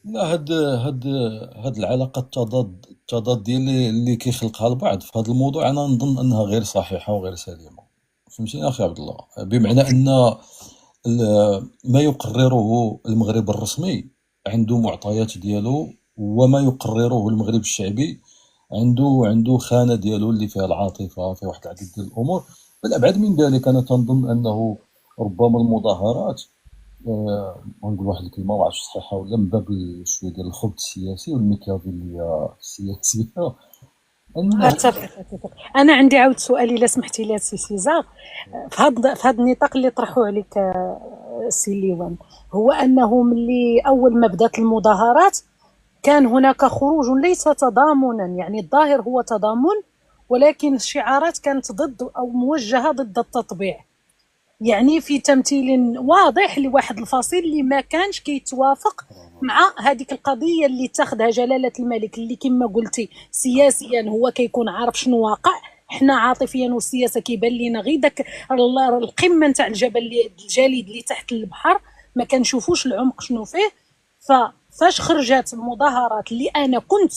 لا، هاد العلاقه التضاد ديال اللي كيخلقها البعض في هذا الموضوع، انا نظن انها غير صحيحه وغير سليمه. فهمتيني اخي عبد الله؟ بمعنى ان ما يقرره المغرب الرسمي عنده معطيات ديالو، وما يقرره المغرب الشعبي عنده خانة ديالو اللي فيها العاطفة، فيها واحد العديد ديال الأمور. بل أبعد من ذلك، أنا تنظن أنه ربما المظاهرات، غنقول واحد الكلمة ما عرفتش صحيحة ولا، من باب شوية ديال الخبث السياسي والميكافيلية السياسية. أنه اتفق. انا عندي عاود سؤال الا سمحتي لي سي سيزار. في هذا النطاق اللي طرحوه عليك سي ليوان، هو انه ملي اول ما بدات المظاهرات كان هناك خروج ليس تضامنا، يعني الظاهر هو تضامن، ولكن الشعارات كانت ضد او موجهه ضد التطبيع، يعني في تمثيل واضح لواحد الفصيل اللي ما كانش كيتوافق مع هذيك القضيه اللي تاخذها جلاله الملك، اللي كما قلتي سياسيا هو كيكون عارف شنو واقع، حنا عاطفيا والسياسه كيبان لينا غير داك القمه نتاع الجبل الجليد اللي تحت البحر، ما كنشوفوش العمق شنو فيه. فاش خرجت المظاهرات اللي انا كنت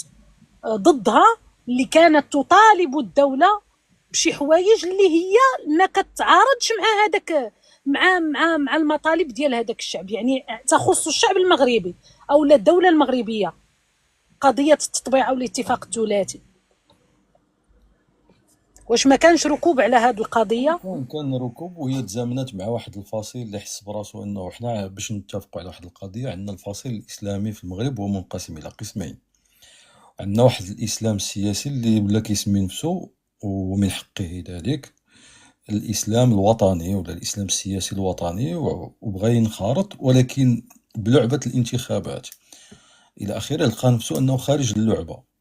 ضدها، اللي كانت تطالب الدوله بشي حوايج اللي هي ما كتعارضش مع هذاك، مع المطالب ديال هذاك الشعب، يعني تخص الشعب المغربي او الدوله المغربيه، قضيه التطبيع او الاتفاق الثلاثي. واش ما كانش ركوب على هذه القضيه؟ كان ركوب، وهي تزامنت مع واحد الفصيل اللي حس براسو انه حنا باش نتفقوا على واحد القضيه، عندنا الفصيل الاسلامي في المغرب هو منقسم الى قسمين. عندنا واحد الاسلام السياسي اللي ولا كيسمي نفسه، ومن حقه ذلك، الاسلام الوطني ولا الاسلام السياسي الوطني، وبغى ينخرط ولكن بلعبه الانتخابات الى اخره، لقى نفسه انه خارج اللعبه.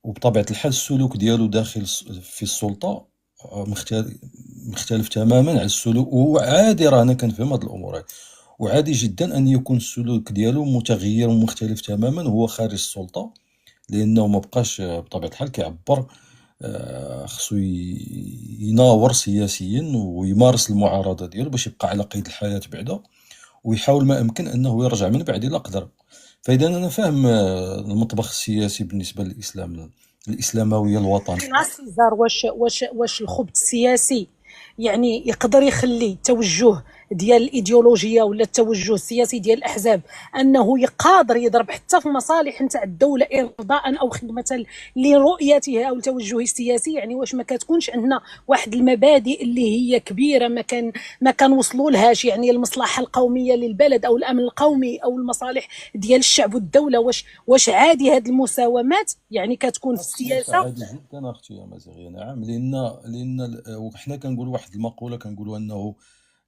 وبطبيعه الحال السلوك ديالو داخل في السلطه مختلف تماما على السلوك، وهو عادي، راه انا كنفهم هاد الامور هادي، وعادي جدا ان يكون السلوك ديالو متغير ومختلف تماما وهو خارج السلطه، لانه ما بقاش بطبيعه الحال كيعبر. خصو يناور سياسيا ويمارس المعارضه ديالو باش يبقى على قيد الحياه بعدا، ويحاول ما امكن انه يرجع من بعد الا قدر. فاذا انا فاهم المطبخ السياسي بالنسبه للاسلام، الاسلامويه الوطنيه. سيزار، واش الخبث السياسي يعني يقدر يخلي توجه ديال الايديولوجيه ولا التوجه السياسي ديال الاحزاب انه يقادر يضرب حتى في مصالح نتاع الدوله ارضاء او خدمه لرؤيته او توجهه السياسي؟ يعني واش ما كتكونش عندنا واحد المبادئ اللي هي كبيره ما كان وصلوا لهاش، يعني المصلحه القوميه للبلد او الامن القومي او المصالح ديال الشعب والدوله؟ واش عادي هذه المساومات يعني كتكون في السياسه السياسه؟ عادي جدا اختي يا مزيغيه، نعم. لان وحنا كنقول واحد المقوله، كنقولوا انه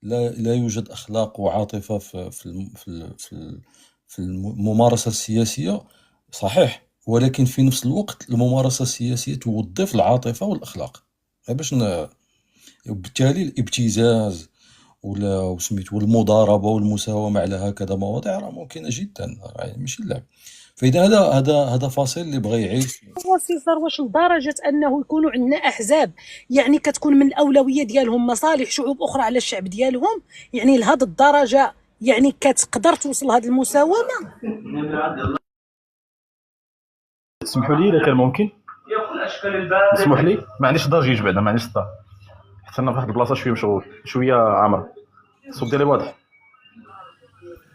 لا يوجد اخلاق وعاطفه في الممارسه السياسيه. صحيح، ولكن في نفس الوقت الممارسه السياسيه توظف العاطفه والاخلاق، باش وبالتالي الابتزاز ولا وسميتو والمضاربه والمساومه على هكذا مواضيع راه ممكنه جدا، راه ماشي اللعب. فاذا هذا فاصل اللي بغى يعيش. هو سيزار، واش لدرجه انه يكونوا عندنا احزاب يعني كتكون من الاولويه ديالهم مصالح شعوب اخرى على الشعب ديالهم، يعني لهذه الدرجه يعني كتقدر توصل هذه المساومه؟ تسمحوا لي اذا كان ممكن. اسمح لي، ما عنديش ضجيج بعدا، ما عنديش صداع، حتى انا في واحد البلاصه شويه مشغول، شويه عامر. الصوت ديالي واضح؟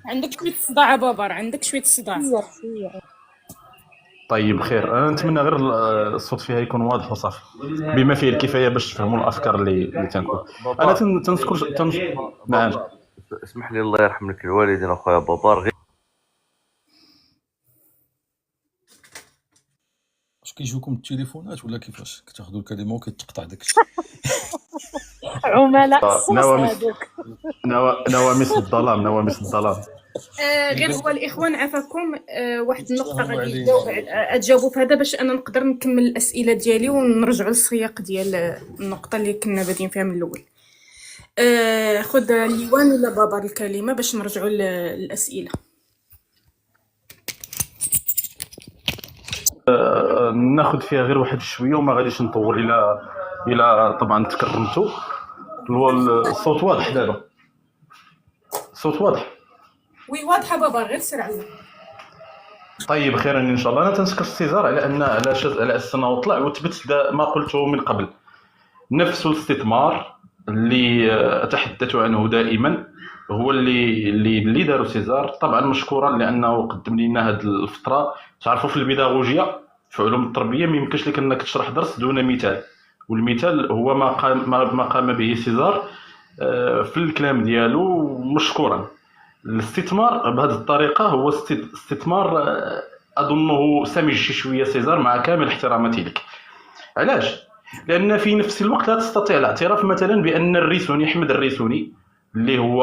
عندك شويه صداع بابار، عندك شويه صداع. شويه. طيب خير، انا نتمنى غير الصوت فيها يكون واضح وصافي، بما فيه الكفايه باش تفهموا الافكار اللي تنقول. انا تنذكر نعم. اسمح لي، الله يرحم لك الوالدين اخويا بابار. غير واش كيجيوكم التليفونات ولا كيفاش كتاخذوا الكلمه وكيتقطع داك الشيء؟ عملاء الصوص هذوك. نواميس الظلام. غير هو الاخوان عفاكم، واحد النقطه غادي تجاوبوا في هذا باش انا نقدر نكمل الاسئله ديالي ونرجعوا للسياق ديال النقطه اللي كنا بادين فيها من الاول. خذ ليوان ولا بابا الكلمه باش نرجعوا للاسئله. ناخذ فيها غير واحد شويه وما غاديش نطول الى طبعا تكرمتوا. الصوت واضح دابا؟ الصوت واضح؟ وي واضحه بابا، غير سرعه. طيب خيرا ان شاء الله. انا تنشكر سيزار على ان على اسنا وطلع وثبت ما قلته من قبل. نفس الاستثمار اللي اتحدث عنه دائما هو اللي داروا سيزار، طبعا مشكورا لانه قدم لنا هذه الفتره. تعرفوا في البيداغوجيا في علوم التربيه ما يمكنش لك انك تشرح درس دون مثال، والمثال هو ما قام به سيزار في الكلام ديالو مشكورا. الاستثمار بهذه الطريقه هو استثمار اظنه سمج شويه سيزار، مع كامل احتراماتي لك. علاش؟ لان في نفس الوقت لا تستطيع الاعتراف مثلا بان الريسوني، احمد الريسوني اللي هو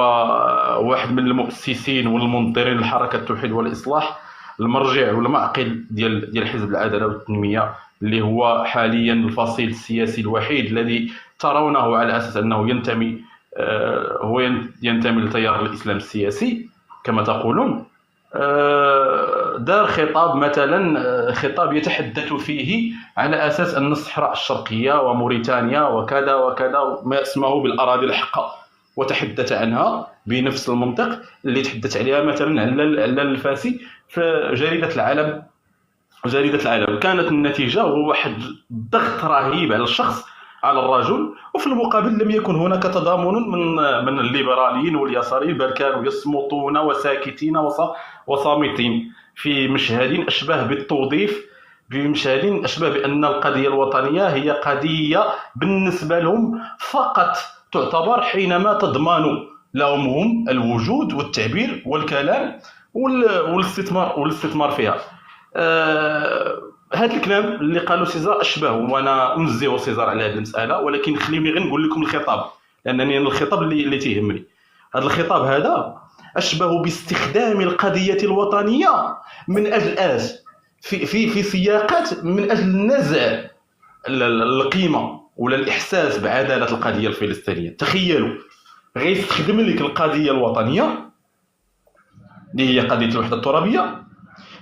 واحد من المؤسسين والمنظرين لحركه التوحيد والاصلاح، المرجع والمعقل ديال حزب العداله والتنميه، اللي هو حاليا الفصيل السياسي الوحيد الذي ترونه على اساس انه ينتمي لتيار الاسلام السياسي كما تقولون. دار خطاب مثلا، خطاب يتحدث فيه على اساس ان الصحراء الشرقيه وموريتانيا وكذا وكذا ما اسمه بالاراضي الحقه، وتحدث عنها بنفس المنطق اللي تحدث عليها مثلا على الفاسي في جريده العالم. كانت النتيجه هو واحد ضغط رهيب على الشخص، على الرجل، وفي المقابل لم يكن هناك تضامن من الليبراليين واليساريين، بل كانوا يصمتون وساكتين وصامتين في مشهد اشبه بالتوظيف، بمشهد اشبه بان القضيه الوطنيه هي قضيه بالنسبه لهم فقط تعتبر حينما تضمن لهم هم الوجود والتعبير والكلام والاستثمار فيها. هذا الكلام اللي قالوا سيزار اشبه، وانا انزه سيزار على هذه المساله، ولكن خليني غير نقول لكم الخطاب، لانني الخطاب اللي تيهمني. هذا الخطاب هذا اشبه باستخدام القضيه الوطنيه من اجل في سياقات من اجل نزع القيمه ولا الاحساس بعداله القضيه الفلسطينيه. تخيلوا غيستخدم لك القضيه الوطنيه اللي هي قضيه الوحده الترابيه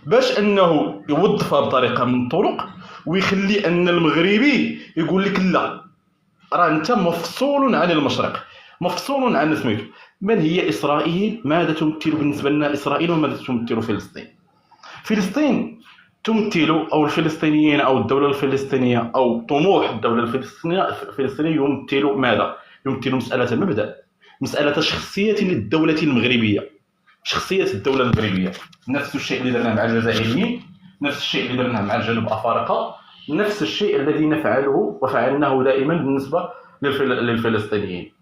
باش انه يوظفها بطريقه من الطرق، ويخلي ان المغربي يقول لك لا، راه انت مفصول عن المشرق، مفصول عن سميتو. من هي اسرائيل؟ ماذا تمثل بالنسبه لنا اسرائيل، وماذا تمثل فلسطين؟ فلسطين تمثل، او الفلسطينيين او الدوله الفلسطينيه او طموح الدوله الفلسطينيه يمثل ماذا؟ يمثل مساله مبدا، مساله شخصيه للدوله المغربيه، شخصيه الدوله المغربيه. نفس الشيء اللي درناه مع الجزائريين، نفس الشيء اللي درناه مع الجنوب افارقه، نفس الشيء الذي نفعله وفعلناه دائما بالنسبه للفلسطينيين.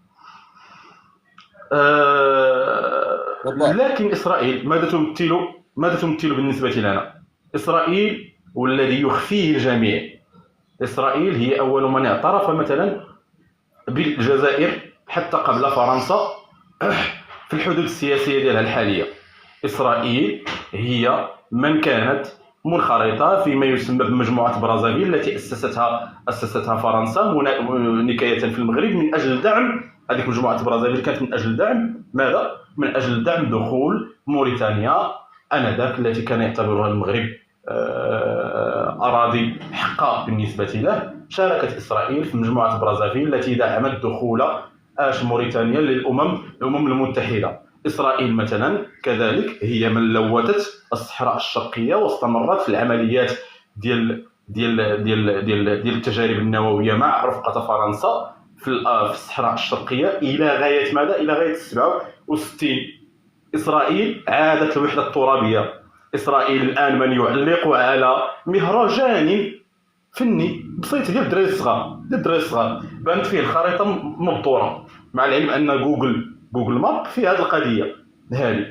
لكن اسرائيل ماذا تمثل بالنسبه لنا؟ اسرائيل والذي يخفيه الجميع، اسرائيل هي اول من اعترف مثلا بالجزائر حتى قبل فرنسا في الحدود السياسيه ديالها الحاليه. اسرائيل هي من كانت منخرطه فيما يسمى بمجموعه برازافيل التي اسستها فرنسا نكايه في المغرب من اجل دعم. هذيك مجموعه برازافيل كانت من اجل دعم ماذا؟ من اجل دعم دخول موريتانيا انذاك التي كان يعتبرها المغرب اراضي حقه بالنسبه له. شاركت اسرائيل في مجموعه برازافيل التي دعمت دخول موريتانيا للامم المتحده. اسرائيل مثلا كذلك هي من لوثت الصحراء الشرقيه واستمرت في العمليات ديال التجارب النوويه مع رفقه فرنسا في الصحراء الشرقيه الى غايه ماذا؟ الى غايه 67. اسرائيل عادت الوحده الترابيه. اسرائيل الان من يعلق على مهرجان فني بسيط ديال الدراري الصغار بانت فيه الخريطه مبطوره، مع العلم ان جوجل ماب في هذه القضيه هذه.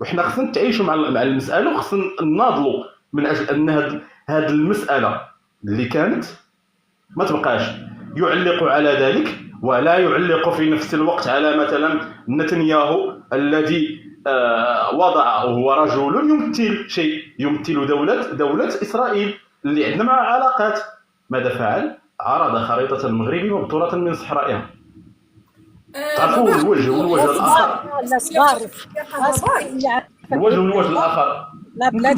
وحنا خصنا نتعايشوا مع المساله، وخصنا نناضلوا من اجل ان هذه المساله اللي كانت ما تبقاش. يعلق على ذلك ولا يعلق في نفس الوقت على مثلا نتنياهو الذي وضع هو رجل يمثل دولة إسرائيل اللي عندنا مع علاقات. ماذا فعل؟ عرض خريطة المغرب مبتورة من صحرائها. تعرفوا الوجه الآخر، الوجه الآخر لا بلا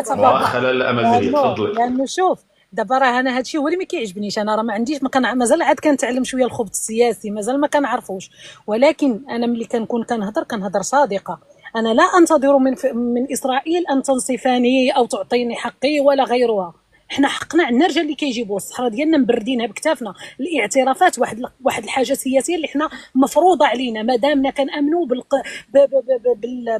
تبابا خلال الأمازيغية. تفضلي. لأنه شوف دابا راه انا هادشي هو اللي ما كيعجبنيش. انا راه ما عنديش، مازال عاد كنتعلم شويه الخبط السياسي، مازال ما كنعرفوش. ولكن انا ملي كنكون كنهضر صادقه. أنا لا أنتظر من إسرائيل أن تنصفني أو تعطيني حقي ولا غيرها. احنا حقنا عندنا رجال اللي كيجيبوا الصحراء ديالنا مبردينها بكتافنا. الاعترافات واحد الحاجه سياسيه اللي حنا مفروضه علينا، ما دامنا كنامنوا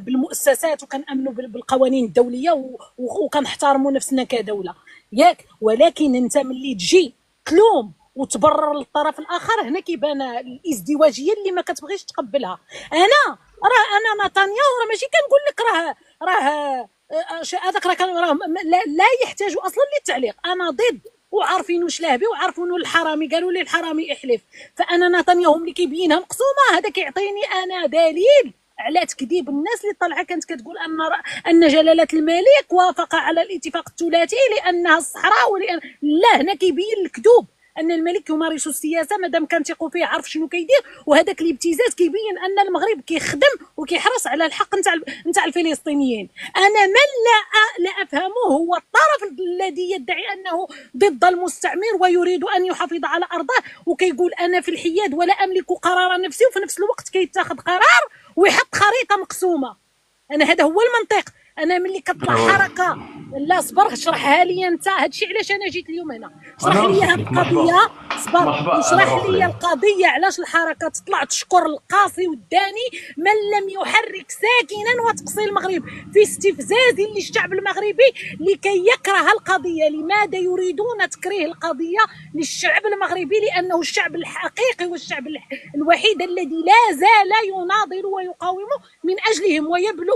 بالمؤسسات وكنامنوا بالقوانين الدوليه وكنحترموا نفسنا كدوله ياك. ولكن انت ملي تجي تلوم وتبرر للطرف الاخر، هنا كيبان الازدواجيه اللي ما كتبغيش تقبلها. انا نتنياهو راه ماشي كنقول لك راه هذاك راه لا يحتاج اصلا للتعليق. انا ضد وعارفين واش لهبي وعارفين الحرامي، قالوا لي الحرامي احلف. فانا نتنياهو ملي كيبينها مقسومه، هذا كيعطيني انا دليل على تكذيب الناس اللي طالعه كانت كتقول ان جلاله الملك وافق على الاتفاق الثلاثي لانها الصحراء لا، هنا كيبين الكذوب ان الملك يمارس السياسه مادام كنثيقوا فيه عارف شنو كيدير. وهذاك الابتزاز كيبين ان المغرب كيخدم وكيحرص على الحق نتاع الفلسطينيين. انا من لا افهمه هو الطرف الذي يدعي انه ضد المستعمر ويريد ان يحافظ على ارضه وكيقول انا في الحياد ولا املك قرار نفسي، وفي نفس الوقت كيتاخذ قرار ويحط خريطه مقسومه. انا هذا هو المنطق. انا ملي كطلع حركه لا صبر اشرحها لي انت، هادشي علاش انا جيت اليوم هنا. اشرح لي هاد القضيه، صبر اشرح لي القضيه علاش الحركه تطلع تشكر القاصي والداني من لم يحرك ساكنا وتقصي المغرب في استفزاز للشعب المغربي لكي يكره القضيه. لماذا يريدون تكريه القضيه للشعب المغربي؟ لانه الشعب الحقيقي والشعب الوحيد الذي لا زال يناضل ويقاوم من اجلهم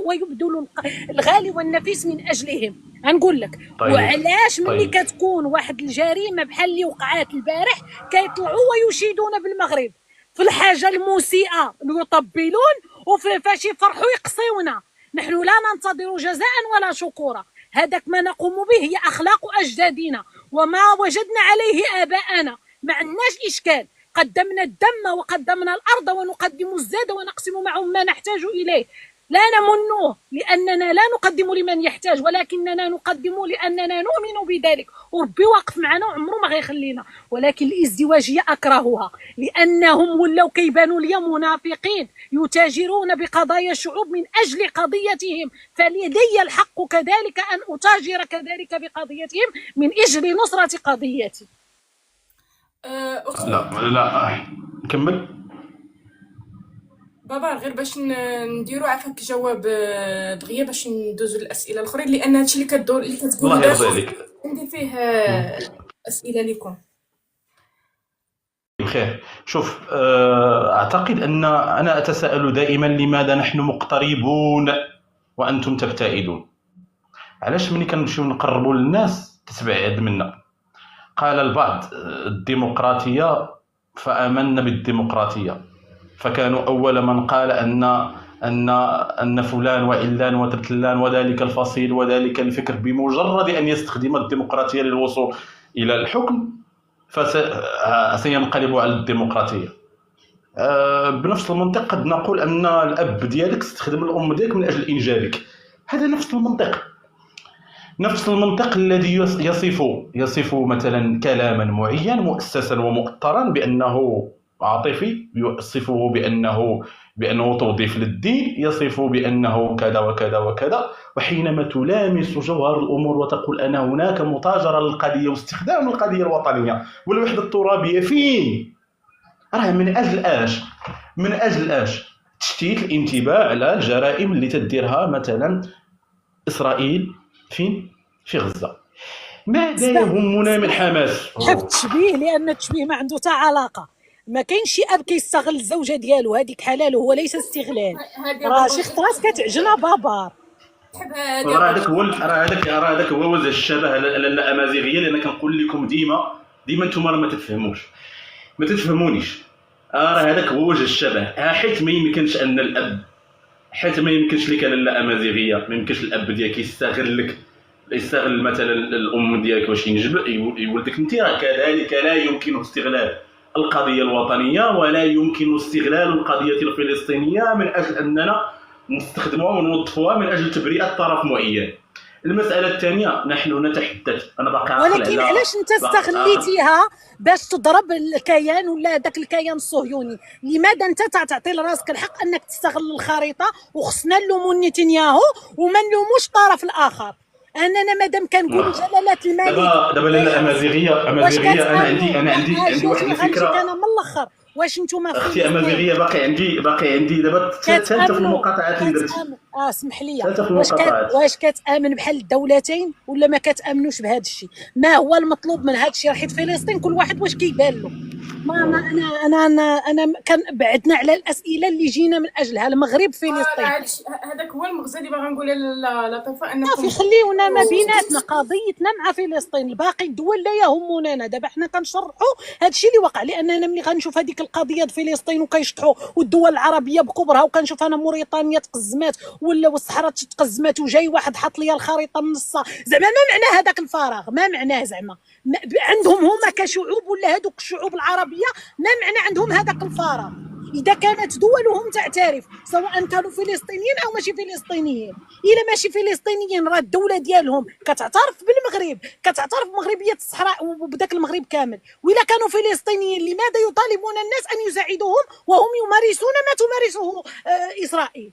ويبذل الغالي والنفيس من اجلهم. غنقول لك طيب. وعلاش ملي كتكون واحد الجريمه بحال اللي وقعات البارح كيطلعوا ويشيدون بالمغرب في الحاجه المسيئه يطبلون وفاش يفرحوا يقصيونا. نحن لا ننتظر جزاء ولا شكورا، هذاك ما نقوم به هي اخلاق اجدادنا وما وجدنا عليه اباءنا. ما عندناش اشكال، قدمنا الدم وقدمنا الارض ونقدم الزاد ونقسم معهم ما نحتاج اليه. لا نمنه لأننا لا نقدم لمن يحتاج، ولكننا نقدم لأننا نؤمن بذلك، وربي واقف معنا وعمره ما غيخلينا. ولكن الازدواجية أكرهها لأنهم ولاو كيبانوا لي منافقين يتاجرون بقضايا الشعوب من أجل قضيتهم، فلدي الحق كذلك أن أتاجر كذلك بقضيتهم من أجل نصرة قضيتي. لا نكمل بابا غير باش نديرو عفاك جواب دغيا باش ندوزو للاسئله الاخرين، لان هادشي اللي كتقول الله يرضي عليك عندي فيه اسئله لكم. بخير. شوف اعتقد ان انا اتساءل دائما لماذا نحن مقتربون وانتم تبتعدون. علاش ملي كنمشيو نقربوا للناس تتبعد منا؟ قال البعض الديمقراطيه فآمنا بالديمقراطيه، فكانوا أول من قال أن فلان وعلان وترتلان وذلك الفصيل وذلك الفكر بمجرد أن يستخدم الديمقراطية للوصول إلى الحكم فسينقلب على الديمقراطية. بنفس المنطق قد نقول أن الأب ديالك استخدم الأم ديالك من أجل إنجابك. هذا نفس المنطق الذي يصف مثلا كلاما معين مؤسسا ومؤطرا بأنه عاطفي، يصفه بأنه توظيف للدين، يصف بأنه كذا وكذا وكذا. وحينما تلامس جوهر الأمور وتقول أن هناك متاجرة للقضية واستخدام القضية الوطنية والوحدة الترابية فين؟ راه من أجل آش؟ تشتيت الانتباه على الجرائم اللي تديرها مثلا إسرائيل فين؟ في غزة. ماذا يهمنا من حماس؟ حب التشبيه، لأن التشبيه ما عنده حتى علاقة. ما كاينش شي اب كيستغل الزوجه ديالو، هذيك حلاله هو ليس استغلال. راه شي خطرات كتعجنا بابار. راه هذاك هو وجه الشبه الامازيغيه، لان كنقول لكم ديما نتوما ما تفهمونيش. راه هذاك هو وجه الشبه. حيت ما يمكنش ان الاب، حيت ما يمكنش لك لا امازيغيه، ما يمكنش الاب ديالك يستغل مثلا الام ديالك باش ينجب يولدك انت. كذلك لا يمكن استغلال القضية الوطنية ولا يمكن استغلال القضية الفلسطينية من أجل أننا نستخدموها ونوظفوها من أجل تبرئة طرف معين. المساله الثانيه نحن نتحدث، انا باقي عاقل ولكن على علاش انت استغليتيها باش تضرب الكيان ولا داك الكيان الصهيوني؟ لماذا انت تعطي لراسك الحق انك تستغل الخريطه؟ وخصنا نلوموا نتنياهو وما نلوموش الطرف الاخر. اننا مادام كنقولوا جلاله الملك دابا لا امازيغيه انا عندي واحد الفكره. انا من الاخر واش نتوما اختي امازيغيه باقي عندي دابا ثالثه في المقاطعات اللي درت. اسمح لي، واش كتامن بحال الدولتين ولا ما كتامنوش بهذا الشيء؟ ما هو المطلوب من هذا الشيء؟ حيت فلسطين كل واحد واش كيبان له. ما انا كان بعدنا على الاسئله اللي جينا من اجلها. المغرب فلسطين هذاك هو المغزى اللي باغا نقول لطيفه انكم صافي خليونا ما بيناتنا قضيتنا مع فلسطين. الباقي الدول لا يهمنا. دابا حنا كنشرحوا هذا الشيء اللي وقع، لاننا ملي غنشوف هذيك القضيه د فلسطين وكيشطحوا والدول العربيه بكبرها، وكنشوف انا موريتانيا تقزمات ولا والصحراء تقزمات وجاي واحد حاط لي الخريطه من النص. زعما ما معنى هذاك الفراغ؟ ما معناه زعما عندهم هما كشعوب ولا هذوك الشعوب العربيه ما معنى عندهم هذاك الفراغ؟ إذا كانت دولهم تعترف سواء كانوا فلسطينيين أو ماشي فلسطينيين، إلا ماشي فلسطينيين راه الدولة ديالهم كتعترف بالمغرب، كتعترف بمغربية الصحراء وبداك المغرب كامل. وإلا كانوا فلسطينيين لماذا يطالبون الناس أن يساعدوهم وهم يمارسون ما تمارسه إسرائيل؟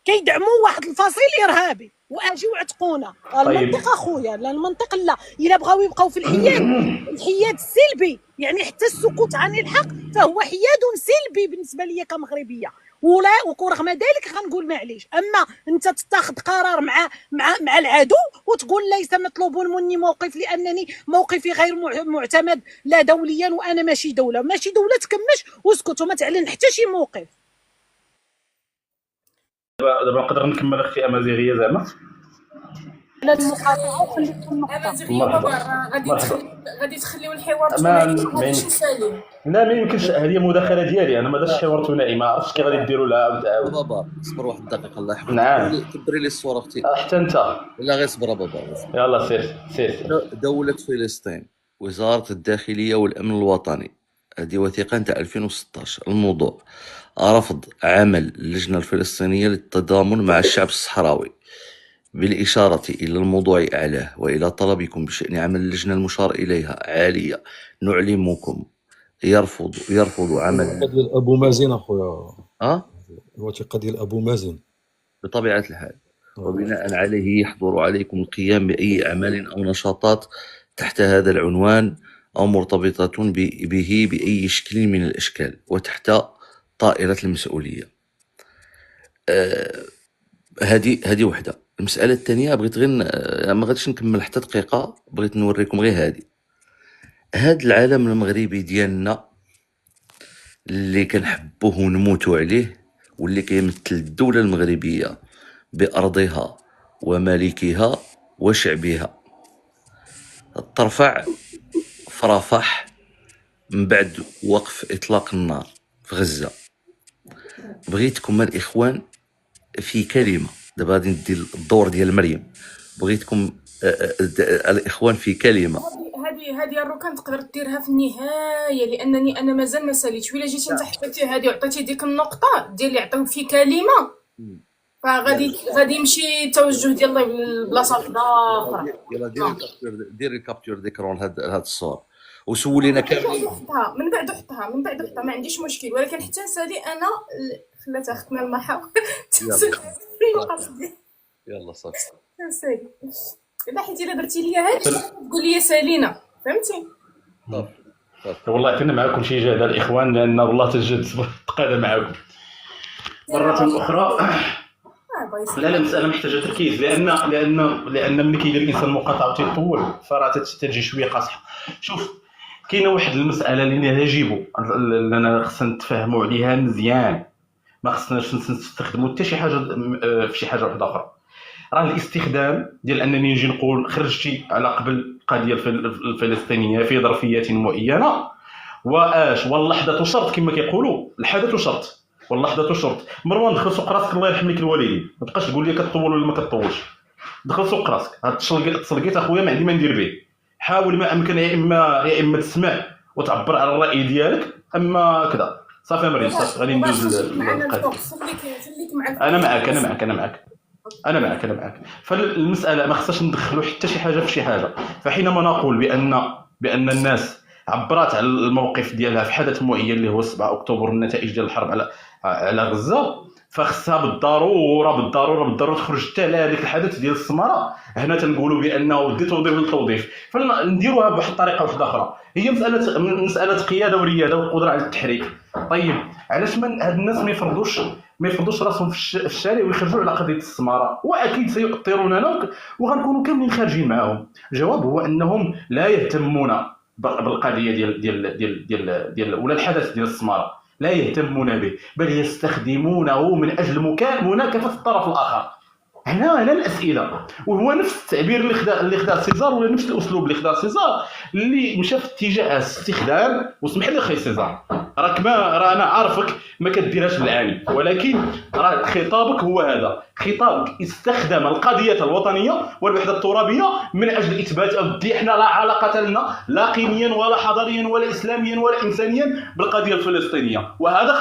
كيدعموا واحد الفصيل إرهابي واجيو عتقونا. المنطق اخويا، لا المنطق لا. الا بغاو يبقاو في الحياد السلبي، يعني حتى السكوت عن الحق فهو حياد سلبي بالنسبه لي كمغربيه. ولا ورغم ذلك غنقول معليش. اما انت تتخذ قرار مع العدو وتقول ليس مطلوب مني موقف لانني موقفي غير معتمد لا دوليا وانا ماشي دوله تكمش واسكت وما تعلن حتى شي موقف. دابا نقدر نكمل اختي امازيغيه زعما على المقاطعه وخليكم النقطه. غادي تخليو الحوار ثنائي سالم. لا ما يمكنش، هذه مداخله ديالي انا، ما درتش حوار ثنائي، ما عرفتش كي غادي ديروا لها بابا اصبر واحد الدقيقه الله يحفظك. نعم كبري لي الصوره اختي. حتى انت لا غير صبر بابا. يلا سير. دوله فلسطين، وزاره الداخليه والامن الوطني، هذه وثيقه نتاع 2016. الموضوع رفض عمل اللجنه الفلسطينيه للتضامن مع الشعب الصحراوي، بالإشارة إلى الموضوع أعلاه وإلى طلبكم بشأن عمل اللجنة المشار إليها عالية، نعلمكم يرفض عمل ديال أبو مازن أخويا. الوثيقة ديال أبو مازن بطبيعة الحال، وبناء عليه يحظر عليكم القيام بأي أعمال أو نشاطات تحت هذا العنوان أو مرتبطة به بأي شكل من الأشكال وتحت طائرة المسؤولية. هذه وحدة. المسألة الثانية بغيت غير ما غاديش نكمل حتى دقيقة، بغيت نوريكم غير هاد العالم المغربي ديالنا اللي كنحبوه ونموتوا عليه، واللي كيمثل الدولة المغربية بأرضها ومالكها وشعبها، ترفع في رفح من بعد وقف إطلاق النار في غزة. بغيتكم الإخوان في كلمة، دابا غادي ندي الدور ديال مريم، بغيتكم الإخوان في كلمة. هذه الركن تقدر ديرها في النهايه، لانني انا مازال ما ساليتش. ولا جيتي انت حطيتي هذه وعطيتي ديك النقطه ديال اللي عطاو في كلمه، فغادي يمشي التوجه ديال الله لبلاصه اخرى. يلا ديري كابتور ديكرون هاد الصور وسولينا كاملين. من بعد حطها ما عنديش مشكل، ولكن حتى سالي انا خلات اختنا المحاور يلا صافي سالي. لا حيت الا درتي ليا هادي تقول لي سالينا، فهمتي؟ والله كنا معكم شي جهد الاخوان، لان والله تجد تقادى معكم مرة أخرى. لا مسألة محتاجة تركيز، لأن ملي كيدير الإنسان مقاطعة وتيطول فراه تجي شوية قاصحة. شوف كاينة واحد المسألة اللي نجيبو أننا خصنا نتفاهموا عليها مزيان، ما خصناش نستخدموا حتى شي حاجة في شي حاجة واحدة أخرى. راه الاستخدام ديال أنني نجي نقول خرجتي على قبل القضية الفلسطينية في ظرفية معينة واللحظة شرط كما كيقولوا، الحدث شرط واللحظة شرط. مروان دخل سوق راسك الله يرحم لك الوالدين، ما تبقاش تقول لي كتطول ولا ما كتطولش. دخل سوق راسك، هاد التسلقيت اخويا ما عندي ما ندير به. حاول ما امكن يا اما تسمع وتعبر على الراي ديالك، اما كذا صافي مريم صافي غادي ندوز للقضيه. انا معك انا معك فالمساله ما خصهاش ندخلوا حتى شي حاجه في شي حاجه. فحينما نقول بان الناس عبرت على الموقف ديالها في حدث معين اللي هو 7 اكتوبر والنتائج ديال الحرب على غزه، فخصها بالضروره تخرج حتى على هذاك الحدث ديال السماره. هنا تنقولوا بانه بدي توضيح للتوظيف، فنديروها بواحد الطريقه واحده اخرى. هي مساله قياده ورياده والقدره على التحريك. طيب علاش هاد الناس ما يفرضوش راسهم في الشارع ويخرجوا على قضيه السماره؟ واكيد سيؤطروننا وغنكونوا كاملين خارجين معاهم. الجواب هو انهم لا يهتمون بالقضيه ديال ولا الحدث ديال السماره، لا يهتمون به، بل يستخدمونه من اجل مناكفه الطرف الاخر. هنا الاسئله، وهو نفس التعبير اللي خدا سيزار، ولا نفس الاسلوب اللي خدا سيزار اللي مشى في اتجاه استخدام. واسمح لي اخي سيزار، راه انا عارفك ما كديرهاش بالعاني، ولكن راه خطابك هو هذا. خطابك استخدم القضيه الوطنيه والوحده الترابيه من اجل اثبات ادي احنا لا علاقه لنا لا قيميا ولا حضاريا ولا اسلاميا ولا انسانيا بالقضيه الفلسطينيه، وهذا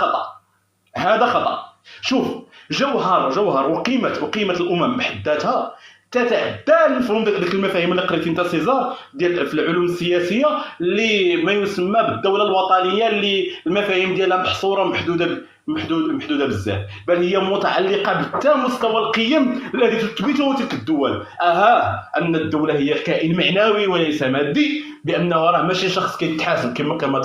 خطا. شوف، جوهر وقيمه الامم بحد ذاتها تتعدى المفهوم ديك المفاهيم اللي قريتي انت سيزار ديال في العلوم السياسيه، اللي ما يسمى بالدوله الوطنيه، اللي المفاهيم ديالها محصوره محدوده بزاف، بل هي متعلقه بالتا مستوى القيم الذي تثبته تلك الدول. ان الدوله هي كائن معنوي وليس مادي، بانه راه ماشي شخص كيتحاسب كما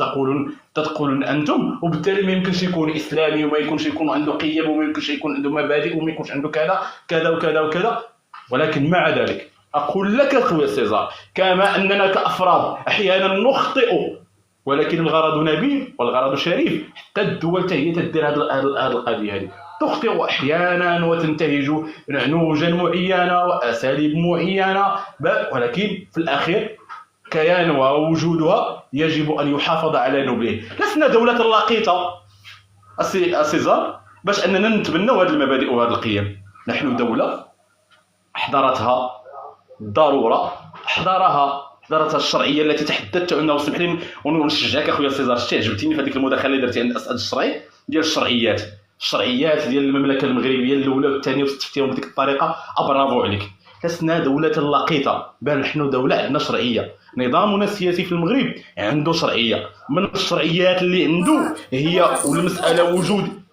تقولون انتم، وبالتالي ما يمكنش يكون اسلامي، وما يكونش يكون عنده قيم، وما يمكنش يكون عنده مبادئ، وما يكونش عنده كذا وكذا. ولكن مع ذلك اقول لك اخويا سيزار، كما اننا كافراد احيانا نخطئ، ولكن الغرض نبيل والغرض شريف. حتى الدول هي تدير هذه القضيه هذه، تخطئ احيانا وتنتهج نهوجا معينه واساليب معينه، ولكن في الاخير كيانها ووجودها يجب ان يحافظ على نبله. لسنا دوله لقيطه سيزار باش اننا نتبنوا هذه المبادئ وهذه القيم. نحن دوله احضرتها الضروره، حضرتها الشرعيه التي تحدثت عنها. وسمح لي ونشجعك اخويا سيزار، عجبتيني في هذيك المداخله اللي درتي عند الاسد الشرعي ديال الشرعيات ديال المملكه المغربيه الاولى والثانيه، وستفتيهم بهذيك الطريقه. برافو عليك. لسنا دوله لقيطه، بل نحن دوله عندنا شرعيه. نظامنا السياسي في المغرب عنده شرعيه، من الشرعيات اللي عنده هي والمساله وجود.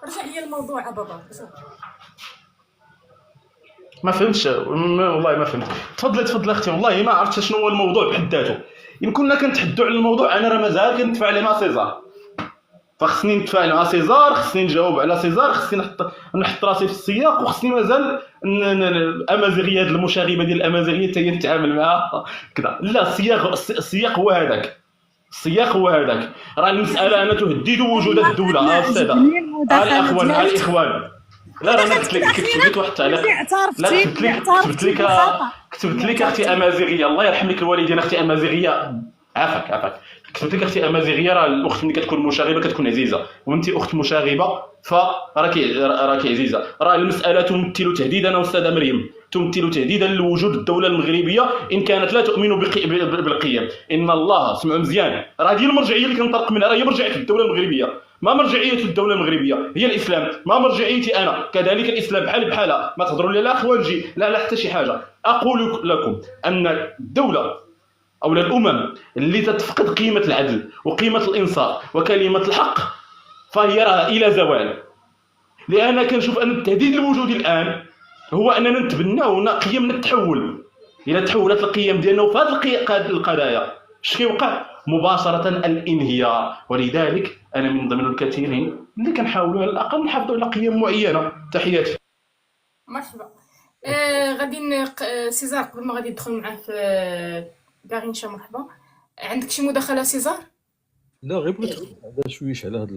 رجع لي الموضوع بابا. ما فهمتش والله ما فهمت. تفضل اختي، والله ما عرفت شنو هو الموضوع بحد ذاته. يمكننا كنتحدوا على الموضوع، انا راه مازال كنتفاعل مع سيزار، فخصني نتفاعل مع سيزار، خصني نجاوب على سيزار، خصني نحط راسي في السياق، وخصني مازال الامازيغيه ديال المشاغبه ديال الامازيغيه حتى هي نتعامل معها كذا. لا، السياق هو هذاك. راه المساله انا تهدد وجود الدوله. استاذه الاخوان لا راه انا كتبت لك واحد التعليق. لا كتبت لك اختي امازيغيه، الله يرحم لك الوالدين. اختي امازيغيه، عافاك. كتبت لك اختي امازيغيه، راه الاخت ملي كتكون مشاغبه كتكون عزيزه، وانت اخت مشاغبه فراكي عزيزه. راه المساله تمثل تهديدا استاذه مريم، تمثل تهديدا لوجود الدوله المغربيه ان كانت لا تؤمن بالقيم. ان الله، سمعوا مزيان، راه هذه المرجعيه اللي كنطلق منها، راه هي مرجعيه الدوله المغربيه. ما مرجعيه الدوله المغربيه هي الاسلام، ما مرجعيتي انا كذلك الاسلام بحالها. ما تهضروا لي لا اخوانجي، لا حتى شي حاجه. اقول لكم ان الدوله او الامم اللي تتفقد قيمه العدل وقيمه الانصاف وكلمه الحق فهي راه الى زوال. لان كنشوف ان التهديد الوجودي الان هو اننا نتبناو قيمنا التحول. الى تحولت القيم ديالنا في هذه القضايا اش كيوقع؟ مباشره الانهيار. ولذلك انا من ضمن الكثيرين اللي كنحاولوا على الاقل نحافظوا على قيم معينه. تحياتي. مرحبا. غادي سيزار قبل ما غادي ندخل معاه في غارينشا. مرحبا. عندك شي مداخله سيزار؟ لا، غير بغيت نهضر شويش على هاد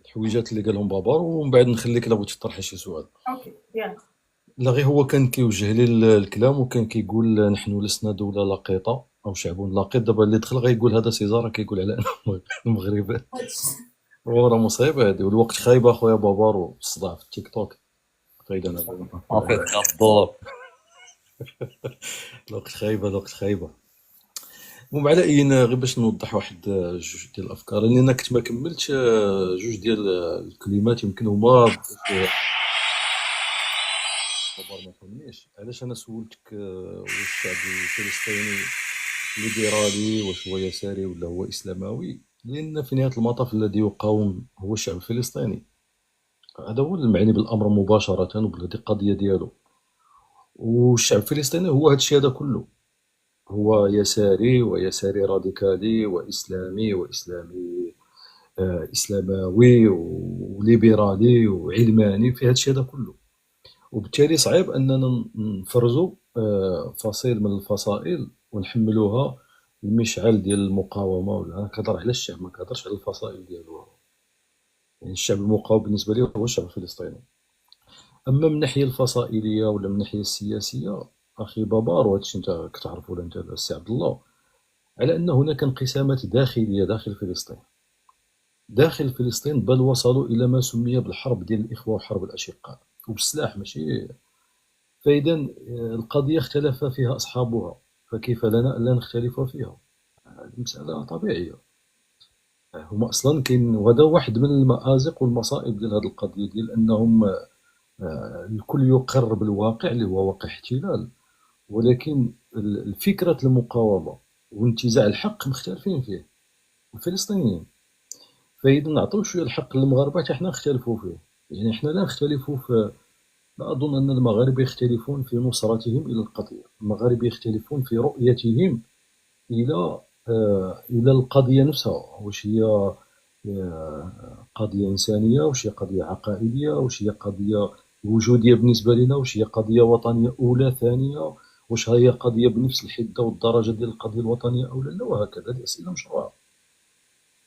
الحويجات اللي قالهم بابا، ومن بعد نخليك الا بغيتي تطرحي شي سؤال. اوكي يلا. لا، غير هو كان كيوجه لي الكلام، وكان كيقول نحن لسنا دوله لقيطه او شعب لقيط. دابا اللي دخل غيقول هذا سيزار كيقول على المغرب. وراه مصيبه هذه، والوقت خايبه اخويا بابار، والصداع في التيك توك قايد انا عافاك الدور. الوقت خايبه. المهم على اين غير باش نوضح واحد جوج ديال الافكار، لان انا كنت ما كملتش جوج ديال الكلمات يمكن هما بابار ما فهمنيش علاش انا سولتك واش الشعب الفلسطيني ليبرالي واش هو يساري ولا هو اسلاموي، لان في نهايه المطاف الذي يقاوم هو الشعب الفلسطيني. هذا هو المعني بالامر مباشره وبهذه القضيه ديالو. والشعب الفلسطيني هو هذا الشيء هذا كله، هو يساري ويساري راديكالي واسلامي واسلامي اسلاموي وليبرالي وعلماني في هذا الشيء هذا كله. وبالتالي صعيب اننا نفرزوا فصيل من الفصائل ونحملوها المشعل ديال المقاومه. ولا انا كنهضر على الشعب، ما كنهضرش على الفصائل ديالو. يعني الشعب المقاوم بالنسبه لي هو الشعب الفلسطيني. اما من الناحيه الفصائليه ولا من الناحيه السياسيه اخي بابار، وهادشي انت كتعرفوا ولا انت السي عبد الله، على ان هناك انقسامات داخليه داخل فلسطين، داخل فلسطين، بل وصلوا الى ما سمي بالحرب ديال الاخوه وحرب الاشقاء وبالسلاح ماشي. فاذا القضيه اختلف فيها اصحابها، فكيف لنا الا نختلف فيها؟ هذه مساله طبيعيه. هما اصلا كاين، وهذا واحد من المآزق والمصائب ديال هذه القضيه، ديال انهم الكل يقر بالواقع اللي هو واقع احتلال، ولكن فكره المقاومه وانتزاع الحق مختلفين فيه الفلسطينيين. فاذا نعطيو شويه الحق للمغاربه حتى حنا نختلفوا فيه. يعني حنا لا نختلفوا في، لا اظن ان المغاربه يختلفون في نصرتهم الى القضيه، المغاربه يختلفون في رؤيتهم الى الى القضيه نفسها، واش هي قضيه انسانيه، واش هي قضيه عقائديه، واش هي قضيه وجوديه بالنسبه لنا، واش هي قضيه وطنيه اولى ثانيه، واش هي قضيه بنفس الحده والدرجه ديال القضيه الوطنيه او لا. وهكذا هذه اسئله مشروعه.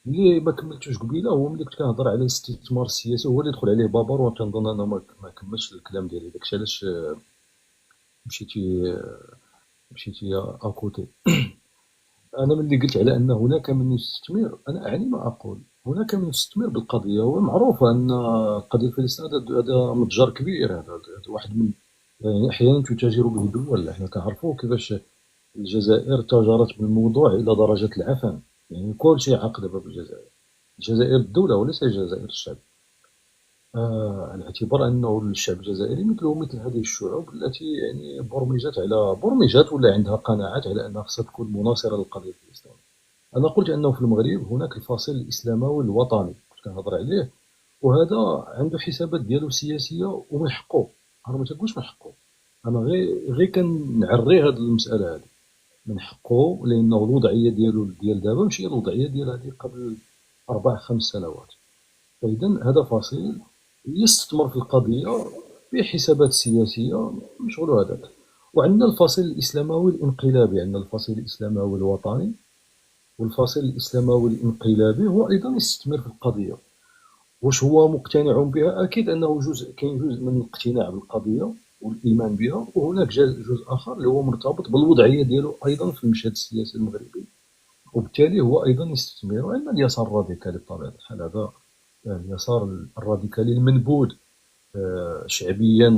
اللي ما كملتوش قبيله هو ملي كنت كنهضر على الاستثمار السياسي، هو اللي دخل عليه بابار، وكنظن انا ما كملتش الكلام ديالي، داكشي علاش مشيتي اكوتي. انا ملي قلت على ان هناك من يستثمر، انا اعني ما اقول. هناك من يستثمر بالقضيه، ومعروف ان القضيه الفلسطينيه هذا متجر كبير، هذا واحد من، يعني احيانا تتاجر به دول. احنا كنعرفوا كيفاش الجزائر تاجرت بالموضوع الى درجه العفن، يعني كل شيء عاق دابا بالجزائر. الجزائر الدوله وليس الجزائر الشعب، على اعتبار انه الشعب الجزائري مثله مثل هذه الشعوب التي يعني برمجت ولا عندها قناعات على انها خصها تكون مناصره للقضيه الفلسطينيه. انا قلت انه في المغرب هناك الفصيل الاسلاموي الوطني كنت كنهضر عليه، وهذا عنده حسابات ديالو السياسيه ومن حقه. انا ما تنقولش من حقه، انا غير كنعري هذه المساله هذه. من حقه لانه الوضعيه ديالو ديال دابا ماشي الوضعيه ديال هذه قبل 4-5 سنوات. فاذا هذا فصيل يستثمر في القضيه بحسابات سياسيه مشغول هذاك. وعندنا الفصيل الاسلاموي الانقلابي، عندنا الفصيل الاسلاموي الوطني، والفصيل الاسلاموي الانقلابي هو ايضا يستثمر في القضيه. واش هو مقتنع بها؟ اكيد انه كاين جزء من الاقتناع بالقضيه والايمان بها، وهناك جزء اخر اللي هو مرتبط بالوضعيه ديالو ايضا في المشهد السياسي المغربي، وبالتالي هو ايضا يستثمر. وعندنا اليسار الراديكالي بطبيعه الحال، هذا اليسار الراديكالي المنبوذ شعبيا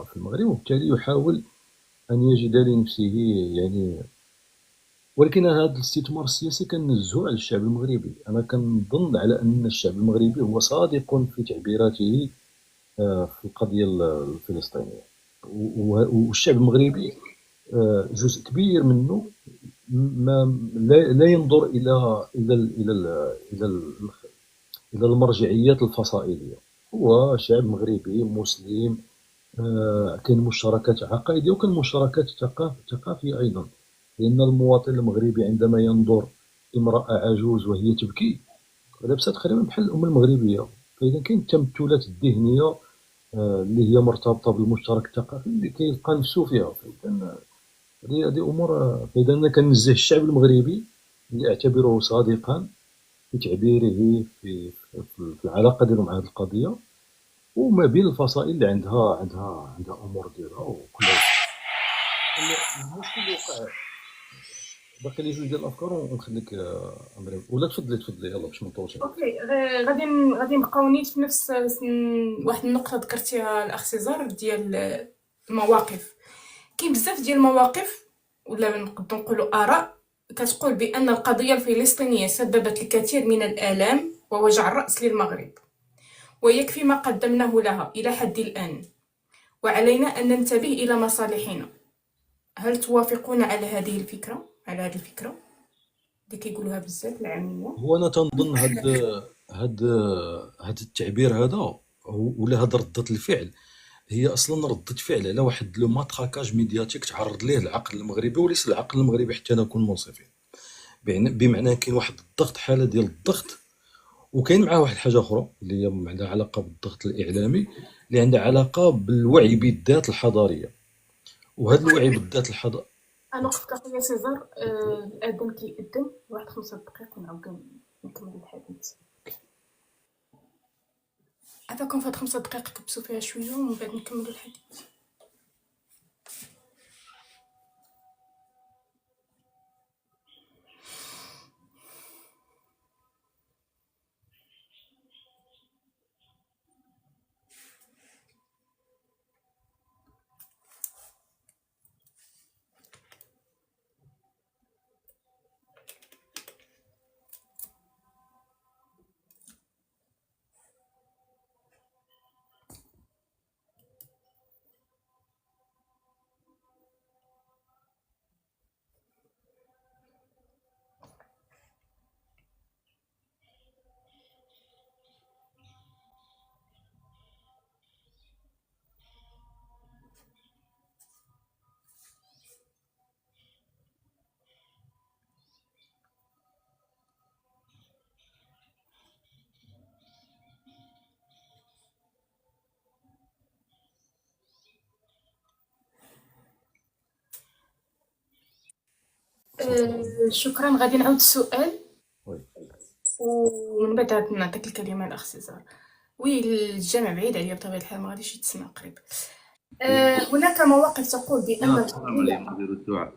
في المغرب، وبالتالي يحاول ان يجد لنفسه يعني. ولكن هذا الاستثمار السياسي كننزهو على الشعب المغربي. انا كنظن على ان الشعب المغربي هو صادق في تعبيراته في القضيه الفلسطينيه، والشعب المغربي جزء كبير منه ما لا ينظر الى المرجعيات الفصائليه. هو شعب مغربي مسلم، كاين مشتركات عقائديه وكاين مشتركات ثقافيه ايضا، لان المواطن المغربي عندما ينظر امراه عجوز وهي تبكي لابسه تقريبا بحال الامه المغربيه. فاذا كاين التمثلات الذهنيه اللي هي مرتبطه بالمشترك الثقافي اللي كيلقى نفسه فيها. فاذا هذه امور. فاذا انا كنزه الشعب المغربي اللي اعتبره صادقا في تعبيره في العلاقه ديالو مع هذه القضيه، وما بين الفصائل اللي عندها امور ديالها وكل المشكل اللي وقع. باقي لي جوج ديال الافكار ونخليك امري، ولا تفضلي يلا باش ما نطولش. اوكي، غادي نبقاو نيت في نفس واحد النقطه ذكرتيها الاخ سيزار ديال المواقف. كاين بزاف ديال المواقف ولا نقدروا نقولوا اراء كتقول بان القضيه الفلسطينيه سببت الكثير من الالام ووجع الراس للمغرب، ويكفي ما قدمناه لها الى حد الان. وعلينا أن ننتبه إلى مصالحنا. هل توافقون على هذه الفكرة اللي كيقولوها بزاف العامية؟ هو انا تنظن هاد هاد التعبير هذا ولا هاد ردة الفعل هي اصلا ردة فعل على واحد لو ماتراكاج ميدياتيك تعرض ليه العقل المغربي، وليس العقل المغربي حتى نكون منصفين. بمعنى كاين واحد الضغط، حاله ديال الضغط، وكاين معاه واحد الحاجه اخرى اللي هي عندها علاقه بالضغط الاعلامي، اللي عندها علاقه بالوعي بالذات الحضاريه. وهذا الوعي بالذات الحضاريه أنا وقفت أخويا سيزار، الأذان كيأذن، واحد 5 دقائق ونعاود نكمل الحديث. عافاكم في هاد 5 دقائق كبسوا فيها شوية ومن بعد نكملوا الحديث. شكرا. غادي نعاود السؤال وي. ومن بعد عاد نعطيك الكلمة الأخ سيزار. وي الجامع بعيد عليا بطبيعة الحال، ما غاديش يتسمع قريب. هناك مواقف تقول بأن السلام عليكم. نديروا الدعاء.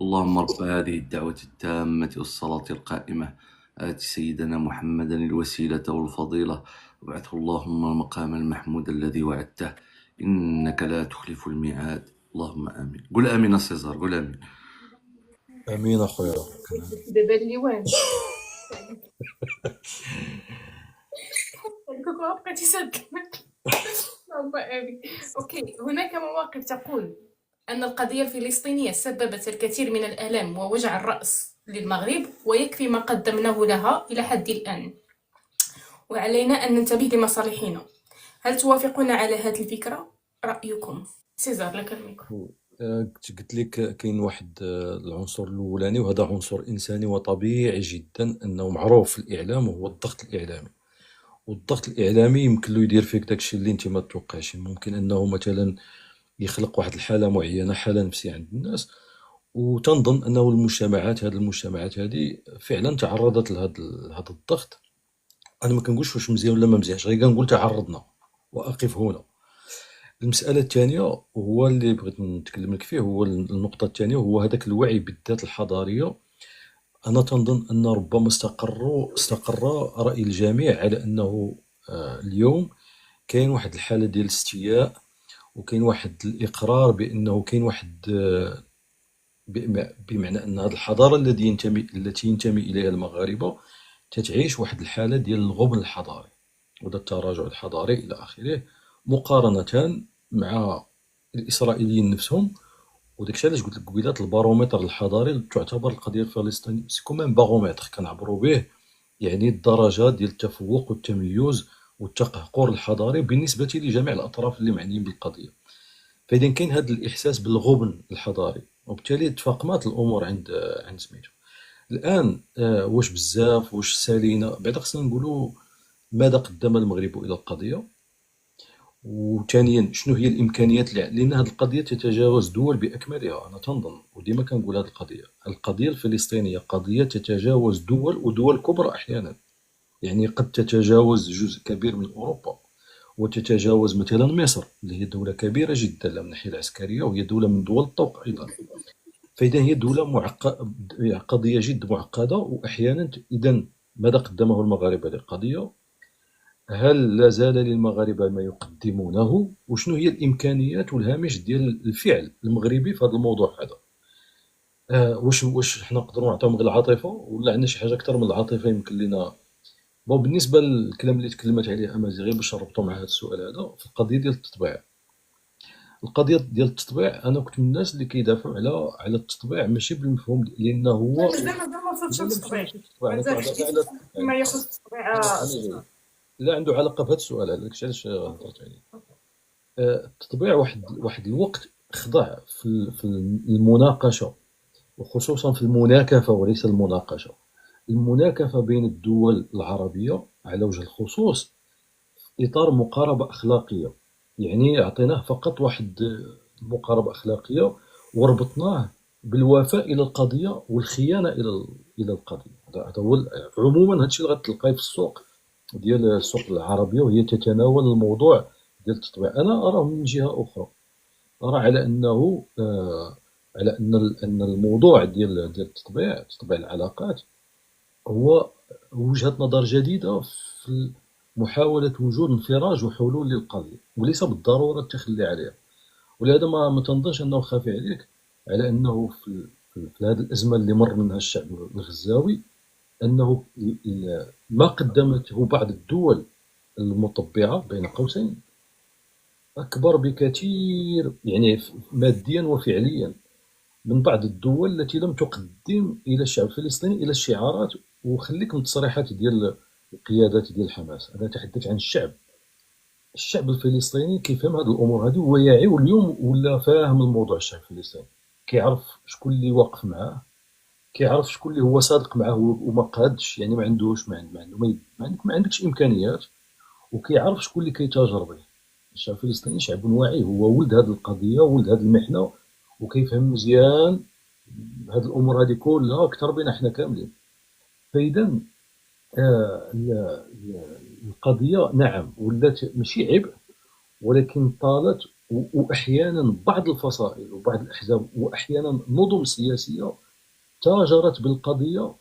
اللهم رب هذه الدعوة التامة والصلاة القائمة آت سيدنا محمدا الوسيلة والفضيلة وابعثه اللهم المقام المحمود الذي وعدته إنك لا تخلف الميعاد. اللهم آمين. قول آمين سيزار، قول آمين. امين اخويا. دابا الليوان كوكو بقيتي سادلك. أوكي، هناك مواقف تقول أن القضية الفلسطينية سببت الكثير من الآلام ووجع الرأس للمغرب، ويكفي ما قدمناه لها إلى حد الآن، وعلينا أن ننتبه لمصالحنا. هل توافقون على هذه الفكرة؟ رأيكم؟ سيزار لك الميكرو. قلت لك كاين واحد العنصر الاولاني، وهذا عنصر انساني وطبيعي جدا انه معروف في الاعلام، وهو الضغط الاعلامي. والضغط الاعلامي يمكن له يدير فيك داكشي اللي انت ما تتوقعش. ممكن انه مثلا يخلق واحد الحاله معينه، حاله نفسيه عند الناس، وتنظن انه المجتمعات هذه فعلا تعرضت لهذا الضغط. انا ما كنقولش واش مزيان ولا ما مزيانش، غير كنقول تعرضنا. واقف هنا. المسألة الثانية هو اللي بغيت نتكلم لك فيه، هو النقطة الثانية، هو هذاك الوعي بالذات الحضارية. أنا تنظن أن ربما استقر رأي الجميع على أنه اليوم كاين واحد الحالة ديال الاستياء، وكاين واحد الإقرار بأنه كاين واحد بمعنى أن هذه الحضارة التي ينتمي إليها المغاربة تتعيش واحد الحالة ديال الغبن الحضاري وهذا التراجع الحضاري إلى آخره، مقارنة مع الإسرائيليين نفسهم. وداكشي علاش قلت لك قبيلات البارومتر الحضاري تعتبر القضية الفلسطينية سي كومين بارومتر كنعبروا به، يعني الدرجة ديال التفوق والتميز والتقهقر الحضاري بالنسبة لجميع الأطراف اللي معنيين بالقضية. فإذا كاين هذا الإحساس بالغبن الحضاري، وبالتالي تفاقمات الأمور عند سميتو. الآن واش بزاف واش سالينا، بعدا خصنا نقولوا ماذا قدم المغرب إلى القضية، وثانيا شنو هي الامكانيات لان هذه القضيه تتجاوز دول باكملها. انا تنظن وديما كنقول هذه القضيه الفلسطينيه قضيه تتجاوز دول ودول كبرى احيانا، يعني قد تتجاوز جزء كبير من اوروبا، وتتجاوز مثلا مصر اللي هي دوله كبيره جدا من الناحيه العسكريه، وهي دوله من دول الطوق ايضا. فاذا هي دوله قضيه جد معقده. واحيانا اذا ماذا قدمه المغاربه للقضيه؟ هل لا زال للمغاربة ما يقدمونه؟ وشنو هي الإمكانيات والهامش ديال الفعل المغربي في هذا الموضوع هذا؟ واش حنا نقدروا نعطيهم غير العاطفة، ولا عندنا شي حاجة أكثر من العاطفة يمكن لنا؟ بالنسبة للكلام اللي تكلمت عليه أمازيغ، غير باش نربطو مع هذا السؤال هذا، في القضية ديال التطبيع، القضيه ديال التطبيع، انا كنت من الناس اللي كيدافعوا على التطبيع، ماشي بالمفهوم لانه هو مازال ما وصلتش لا لا ماشي للتطبيع، التطبيع، انا مازال كنهضر حكيت على فيما يخص التطبيع. انا لا عنده علاقه بهذا السؤال، هذاك الشيء علاش هضرت عليه. التطبيع واحد الوقت خضع في المناقشه، وخصوصا في المناكفه وليس المناقشه، المناكفه بين الدول العربيه على وجه الخصوص اطار مقاربه اخلاقيه. يعني عطيناه فقط واحد مقاربه اخلاقيه وربطناه بالوفاء الى القضيه والخيانه الى القضيه. هذا هو عموما هذا الشيء اللي غتلقاه في السوق ديال السوق العربيه، وهي تتناول الموضوع ديال التطبيع. انا اراه من جهه اخرى، ارى على انه على ان الموضوع ديال التطبيع، تطبيع العلاقات، هو وجهة نظر جديدة في محاولة وجود انفراج وحلول للقضية، وليس بالضرورة التخلي عليها. ولهذا ما تنظنش أنه خافي عليك على أنه في هذه الأزمة اللي مر منها الشعب الغزاوي، أنه ما قدمته بعض الدول المطبعة بين قوسين أكبر بكثير، يعني ماديا وفعليا، من بعض الدول التي لم تقدم إلى الشعب الفلسطيني إلى الشعارات. وخليك من التصريحات ديال القيادات ديال حماس، أنا أتحدث عن الشعب الفلسطيني كيفهم هذه الأمور هذه ويعي، واليوم ولا فاهم الموضوع. الشعب الفلسطيني كيعرف شكون اللي واقف معاه، كيعرف شكون اللي هو صادق معاه وما قادش، يعني ما عندوش ما عندكش إمكانيات، وكيعرف شكون اللي كيتاجر به. الشعب الفلسطيني شعب واعي، هو ولد هذه القضية، ولد هذه المحنة، وكيفهم مزيان هاد الامور هذه كلها اكثر بنا حنا كاملين. فاذا القضيه نعم ولات ماشي عبء، ولكن طالت، واحيانا بعض الفصائل وبعض الاحزاب واحيانا نظم سياسيه تاجرت بالقضيه،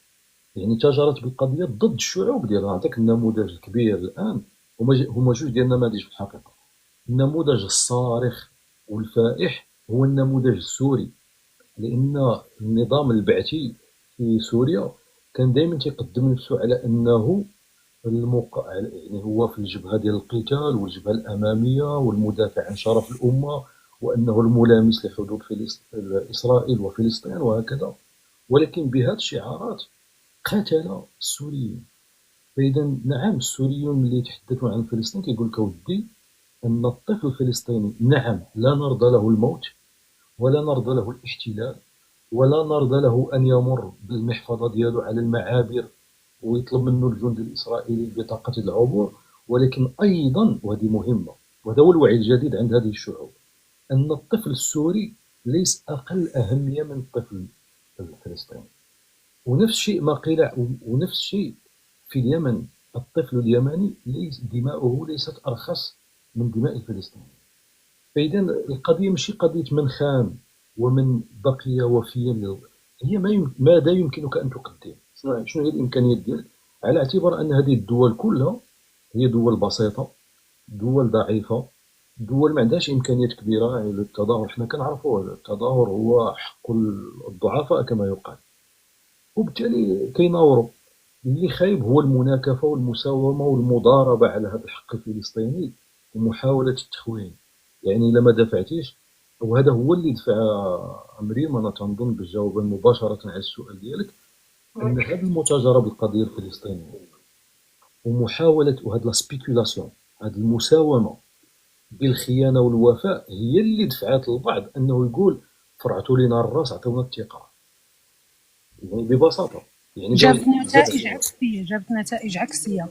يعني تاجرت بالقضيه ضد الشعوب ديالها. نعطيك النموذج الكبير الان، هما جوج ديال النماذج في الحقيقه. النموذج الصارخ والفائح هو النموذج السوري، لأن النظام البعثي في سوريا كان دائما تيقدم نفسه على أنه يعني هو في الجبهة ديال القتال والجبهة الأمامية والمدافع عن شرف الأمة، وأنه الملامس لحدود إسرائيل وفلسطين وهكذا. ولكن بهذه الشعارات قاتل السوريين. فإذا نعم السوريون اللي يتحدثون عن فلسطين كيقول لك ودي أن الطفل الفلسطيني نعم لا نرضى له الموت، ولا نرضى له الاحتلال، ولا نرضى له أن يمر بالمحفظة ديالو على المعابر ويطلب منه الجند الإسرائيلي بطاقة العبور. ولكن أيضا، وهذه مهمة وهذا هو الوعي الجديد عند هذه الشعوب، أن الطفل السوري ليس أقل أهمية من الطفل الفلسطيني. ونفس الشيء ما قيل، ونفس الشيء في اليمن، الطفل اليمني دماؤه ليست أرخص من دماء الفلسطينيين. فإذا القضية ماشي قضية من خان ومن بقي وفيا هي ماذا يمكنك أن تقدم، شنو هي الإمكانيات ديالك، على اعتبار أن هذه الدول كلها هي دول بسيطة، دول ضعيفة، دول ما عندهاش إمكانيات كبيرة للتظاهر. حنا كنعرفوا التظاهر هو حق الضعفاء كما يقال، وبالتالي كيناوروا. اللي خايب هو المناكفة والمساومة والمضاربة على هذا الحق الفلسطيني ومحاولة التخوين. يعني إلا ما دافعتيش، وهذا هو اللي دفع مريم، أنا تنظن بالجواب مباشرة على السؤال ديالك، أن هذه المتاجرة بالقضية الفلسطينية ومحاولة وهذه لا سبيكولاسيون، هذه المساومة بالخيانة والوفاء، هي اللي دفعت البعض أنه يقول فرعتوا لنا الراس، عطونا الثقة. يعني ببساطة يعني جابت نتائج عكسيه، جابت نتائج عكسيه.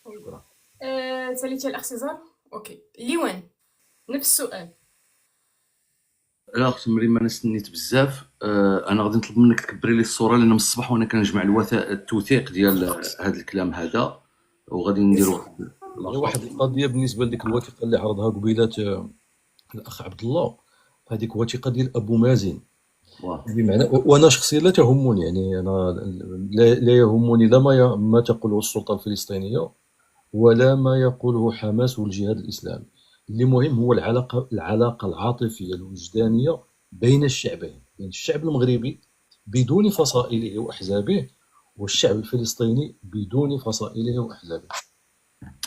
شكرا. ساليتي الاخ سيزار. اوكي ليوان نفس السؤال. لا اخت مريم انا استنيت بزاف. انا غادي نطلب منك تكبري لي الصوره، لان من الصباح وانا كنجمع التوثيق ديال هذا الكلام هذا، وغادي نديرو واحد القضيه بالنسبه لديك الوثيقه اللي عرضها قبيله الاخ عبد الله، هذيك وثيقه ديال ابو مازن. بمعنى وانا شخصيا لا تهمني، يعني انا لا يهمني لا ما تقوله السلطه الفلسطينيه ولا ما يقوله حماس والجهاد الاسلامي. اللي مهم هو العلاقه العاطفيه الوجدانيه بين الشعبين، بين الشعب المغربي بدون فصائله واحزابه والشعب الفلسطيني بدون فصائله واحزابه.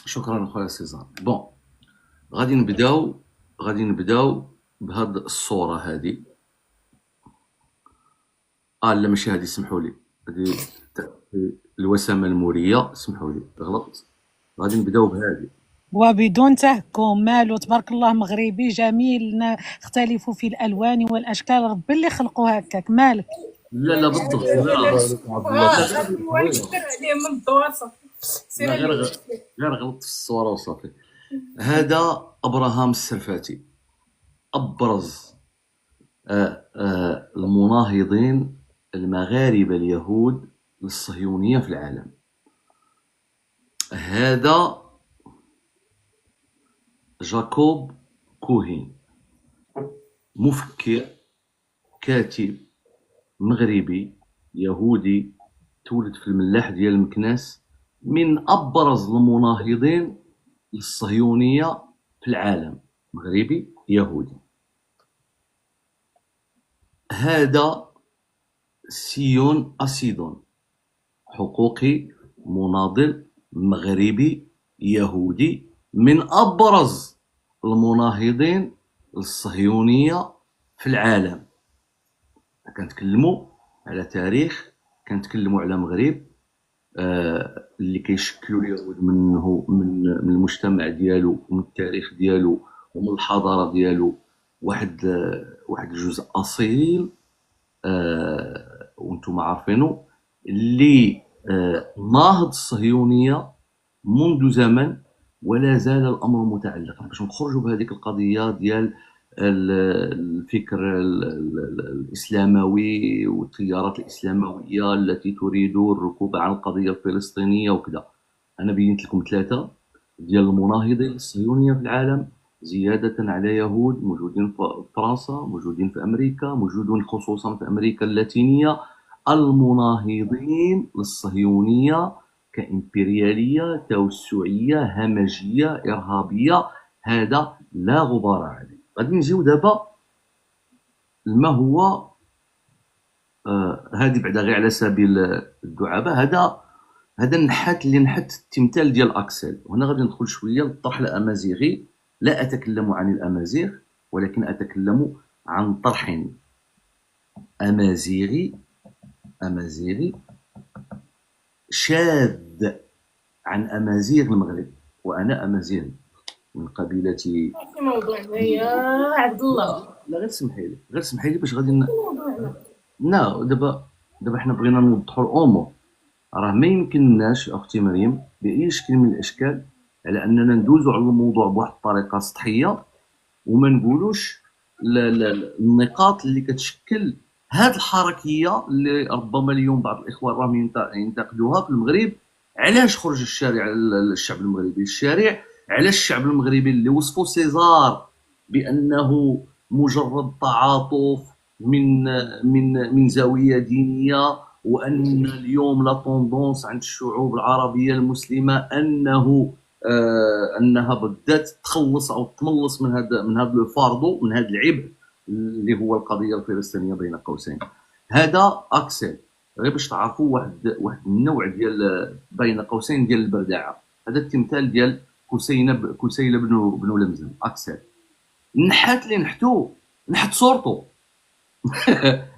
شكرا اخويا سيزار. بون غادي نبداو غادي نبداو بهاد الصورة هادي. لا ماشي هادي، سمحوا لي، هادي الوسامة المورية، سمحوا لي غلطت. غادي نبداو بهادي. وبدون تهكم، مالو تبارك الله مغربي جميل، نختلف في الالوان والاشكال، ربي اللي خلقو هكاك، مالك؟ لا بالضبط، الله غير عليكم عبد الله. واحد دار عليه من الدواسة. سير لا عليك. غير غلطت في الصورة وصافي. هذا أبراهام السرفاتي، أبرز المناهضين المغاربة اليهود للصهيونية في العالم. هذا جاكوب كوهين، مفكر، كاتب مغربي يهودي، تولد في الملاح ديال مكناس، من أبرز المناهضين للصهيونية في العالم، مغربي يهودي. هذا سيون أسيدون، حقوقي، مناضل، مغربي يهودي، من أبرز المناهضين للصهيونية في العالم. كنتكلموا على تاريخ، كنتكلموا على مغرب اللي كيشكلوا اليهود منه من المجتمع ديالو ومن التاريخ ديالو ومن الحضاره ديالو واحد الجزء اصيل وانتم عارفينه، اللي ناهض الصهيونيه منذ زمن، ولا زال الامر متعلقا. باش نخرجوا بهذيك القضيه ديال الفكر الإسلاموي والتيارات الإسلاموية التي تريد الركوب على القضية الفلسطينية وكذا، أنا بينت لكم 3 ديال المناهضين للصهيونية في العالم، زيادة على يهود موجودين في فرنسا، موجودين في أمريكا، موجودين خصوصا في أمريكا اللاتينية، المناهضين للصهيونية كإمبريالية، توسعية، همجية، إرهابية، هذا لا غبار عليه. غادي نجيو دابا لما هو هذه بعدا غير على سبيل الدعابه. هذا النحات اللي نحت التمثال ديال اكسل. وهنا غادي ندخل شويه للطرح الامازيغي. لا اتكلم عن الامازيغ، ولكن اتكلم عن طرح امازيغي شاذ عن امازيغ المغرب. وانا امازيغي من قبيلة في موضوعنا يا عبد الله. لا غير سمحي لي باش غادي لا دابا حنا بغينا نوضحوا الامور. راه ما يمكنناش اختي مريم باي شكل من الاشكال على اننا ندوزوا على الموضوع بواحد الطريقه سطحيه وما نقولوش النقاط اللي كتشكل هاد الحركيه اللي ربما اليوم بعض الاخوان راهم ينتقدوها في المغرب. علاش خرج الشارع الشعب المغربي الشارع على الشعب المغربي اللي وصفوا سيزار بانه مجرد تعاطف من زاويه دينيه، وان اليوم لا طوندونس عند الشعوب العربيه المسلمه انها بدات تخلص او تملص من هذا لو فاردو، من هذا العبء اللي هو القضيه الفلسطينيه بين قوسين. هذا اكسل، غير باش تعرفوا واحد النوع ديال بين قوسين ديال البردعه. هذا التمثال ديال كسيلة بن لمزم اكسل. النحات اللي نحت صورته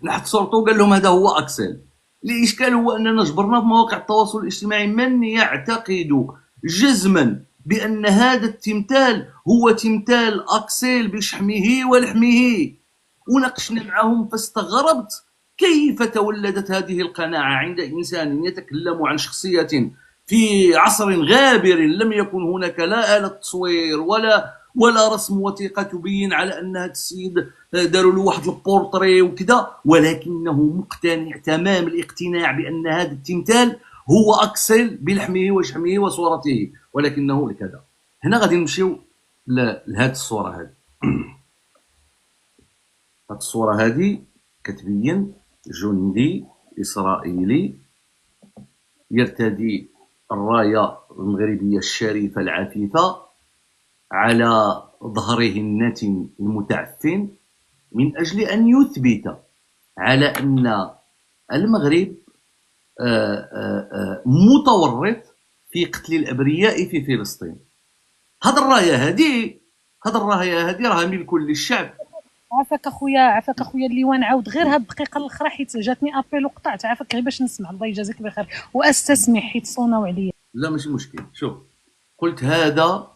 نحت صورته قال لهم هذا هو اكسل. الاشكال هو اننا جبرنا في مواقع التواصل الاجتماعي من يعتقد جزما بان هذا التمثال هو تمثال اكسل بشحمه ولحمه، وناقشنا معهم فاستغربت كيف تولدت هذه القناعه عند انسان يتكلم عن شخصيه في عصر غابر لم يكن هناك لا آلة تصوير ولا رسم وثيقة تبين على أن هذا السيد داروا له واحد البورتري وكذا، ولكنه مقتنع تمام الاقتناع بأن هذا التمثال هو أكسل بلحمه وشحمه وصورته، ولكنه كذا. هنا غادي نمشيو لهذه الصورة هذه. هذه الصورة هذه كتبين جندي إسرائيلي يرتدي الراية المغربية الشريفة العفيفة على ظهره النتن المتعفن، من أجل أن يثبت على أن المغرب متورط في قتل الأبرياء في فلسطين. هذه الراية هذه هذا الرايه هذه راه ملك للشعب. عافاك اخويا الليوان، عاود غير هاد الدقيقه الاخرى حيت جاتني ابيل وقطعت، عافاك غير باش نسمع. الله يجازيك بخير واستسمح حيت صوناو عليا. لا ماشي مشكل. شوف، قلت هذا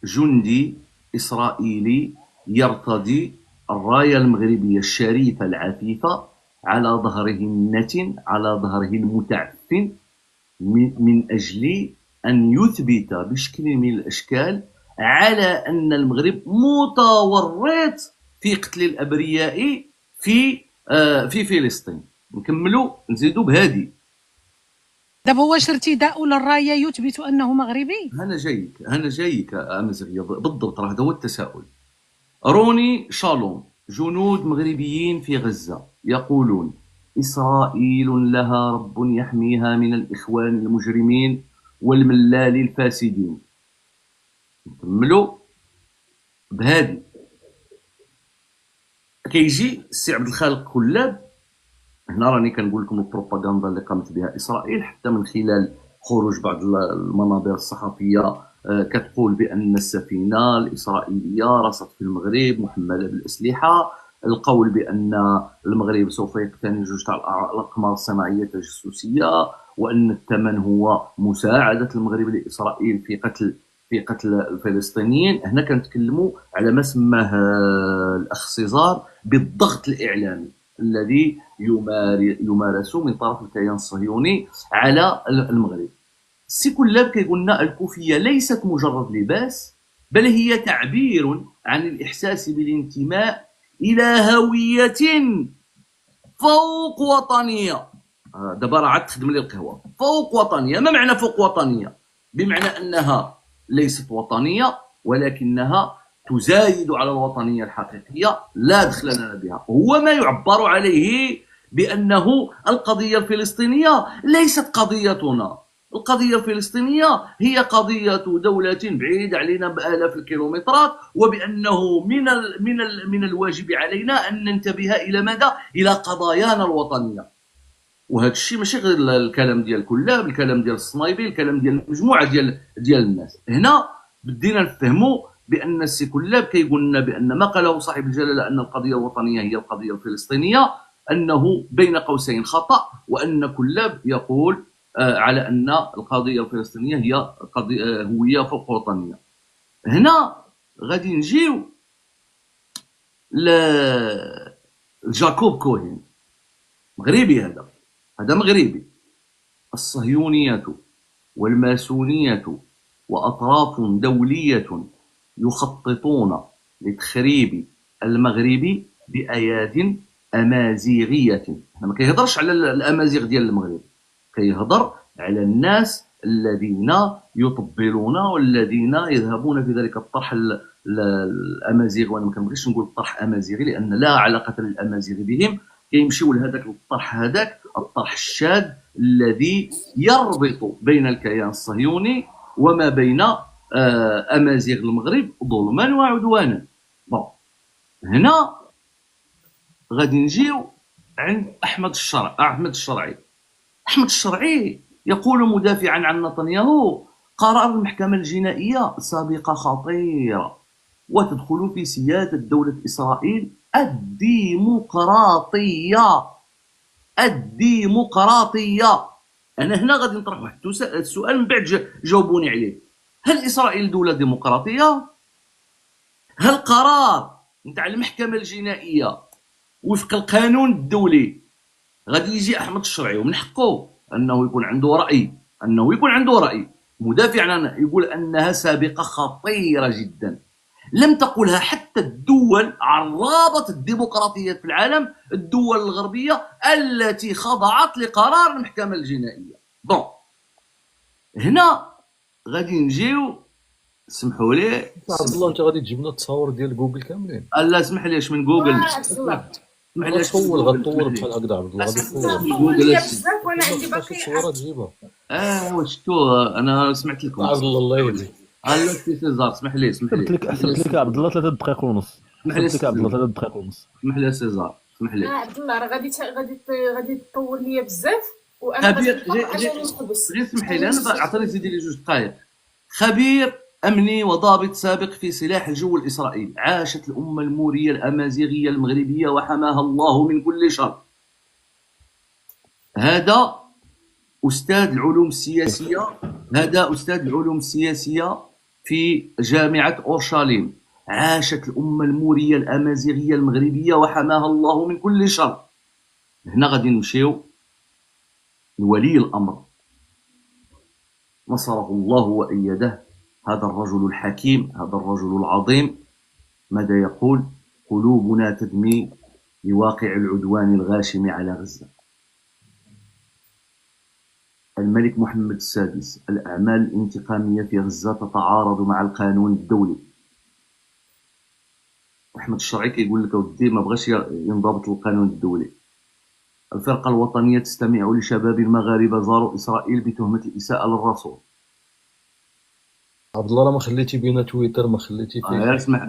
جندي إسرائيلي يرتدي الراية المغربية الشريفة العفيفة على ظهره النتن، على ظهره المتعفن، من أجل أن يثبت بشكل من الأشكال على أن المغرب متورط في قتل الأبرياء في فلسطين. نكملوا نزيدوا بهذه. دابا واش ارتداء للرايه يثبت انه مغربي؟ أنا جايك أمازيغية بالضبط، راه هذا هو التساؤل. روني شالوم، جنود مغربيين في غزة يقولون إسرائيل لها رب يحميها من الإخوان المجرمين والملال الفاسدين. نكملوا بهذه. كيجي السي عبد الخالق كلاب، هنا راني كنقول لكم البروباغندا اللي قامت بها اسرائيل حتى من خلال خروج بعض المنابر الصحفيه كتقول بان السفينه الاسرائيليه رست في المغرب محمله بالاسلحه، القول بان المغرب سوف يقتني جوج تاع الاقمار الصناعيه التجسسيه، وان الثمن هو مساعده المغرب لاسرائيل في قتل الفلسطينيين. هنا كنتكلموا على ما سماه الاخ سيزار بالضغط الاعلامي الذي يمارس من طرف الكيان الصهيوني على المغرب. السي كلاب كيقول لنا الكوفيه ليست مجرد لباس، بل هي تعبير عن الاحساس بالانتماء الى هويه فوق وطنيه. دابا راه عاد تخدم لي القهوه. فوق وطنيه، ما معنى فوق وطنيه؟ بمعنى انها ليست وطنيه ولكنها تزايد على الوطنيه الحقيقيه، لا دخل لنا بها. هو ما يعبر عليه بانه القضيه الفلسطينيه ليست قضيتنا، القضيه الفلسطينيه هي قضيه دوله بعيده علينا بالاف الكيلومترات، وبانه من الواجب علينا ان ننتبه الى ماذا؟ الى قضايانا الوطنيه. وهذا الشيء ماشي غير الكلام ديال كلاب، الكلام ديال الصنايبي، الكلام ديال مجموعه ديال الناس. هنا بدينا نفهموا بان السي كلاب كيقول لنا بان ما قاله صاحب الجلاله ان القضيه الوطنيه هي القضيه الفلسطينيه انه بين قوسين خطا، وان كلاب يقول على ان القضيه الفلسطينيه هي قضيه هويه فوق وطنيه. هنا غادي نجيو لجاكوب كوهين، مغربي، هذا مغربي. الصهيونيه والماسونيه واطراف دوليه يخططون لتخريب المغرب بأياد أمازيغية. ما كيهضرش على الأمازيغ ديال المغرب، كيهضر على الناس الذين يطبلون والذين يذهبون في ذلك الطرح الأمازيغ. وأنا ما كنبغيش نقول الطرح أمازيغي لأن لا علاقة للأمازيغ بهم، كيمشيو لهذاك الطرح، هذاك الطرح الشاذ الذي يربط بين الكيان الصهيوني وما بين أمازيغ المغرب ظلما وعدوانا. هنا غادي نجيو عند أحمد الشرعي. أحمد الشرعي يقول مدافعا عن نتنياهو: قرار المحكمة الجنائية سابقة خطيرة وتدخل في سيادة دولة إسرائيل الديمقراطية. أنا هنا غادي نطرح واحد السؤال من بعد جاوبوني عليه. هل إسرائيل دولة ديمقراطية؟ هل قرار نتاع المحكمة الجنائية وفق القانون الدولي غادي يجي أحمد الشرعي ومن حقه أنه يكون عنده رأي مدافع عنها يقول أنها سابقة خطيرة جدا لم تقلها حتى الدول عرابة الديمقراطية في العالم، الدول الغربية التي خضعت لقرار المحكمة الجنائية. هنا غادي نجيو، سمحوا لي عبد الله، انت غادي تجيب لنا التصاور ديال جوجل كاملين؟ لا اسمح لي، اش من جوجل؟ اسمح لي غطور بحال هكذا عبد الله، غادي تصور ليا بزاف وانا عندي باقي التصويرات تجيبها. شتو انا سمعت لكم عبد الله يهديك. لا سي سيزار، اسمح لي حسبت لك عبد الله 3 دقائق ونص. اسمح لي اسمح لي سيزار، اسمح لي. عبد الله راه غادي تطول ليا بزاف وانا غير اسمح لي، انا عطيني زيدي لي 2 دقائق. خبير أمني وضابط سابق في سلاح الجو الإسرائيلي. عاشت الأمة المورية الأمازيغية المغربية وحماها الله من كل شر. هذا أستاذ العلوم السياسية في جامعة أورشليم. عاشت الأمة المورية الأمازيغية المغربية وحماها الله من كل شر. هنا غادي نمشيو لولي الأمر نصره الله وأيده، هذا الرجل الحكيم، هذا الرجل العظيم. ماذا يقول؟ قلوبنا تدمي لواقع العدوان الغاشم على غزة. الملك محمد السادس: الأعمال الانتقامية في غزة تتعارض مع القانون الدولي. أحمد الشرعي كيقول لك أودي ما بغاش ينضبط القانون الدولي. الفرقة الوطنية تستمع لشباب مغاربة زاروا إسرائيل بتهمة الإساءة للرسول. عبد الله راه ما خليتي بينا تويتر، ما خليتي فيه. اسمح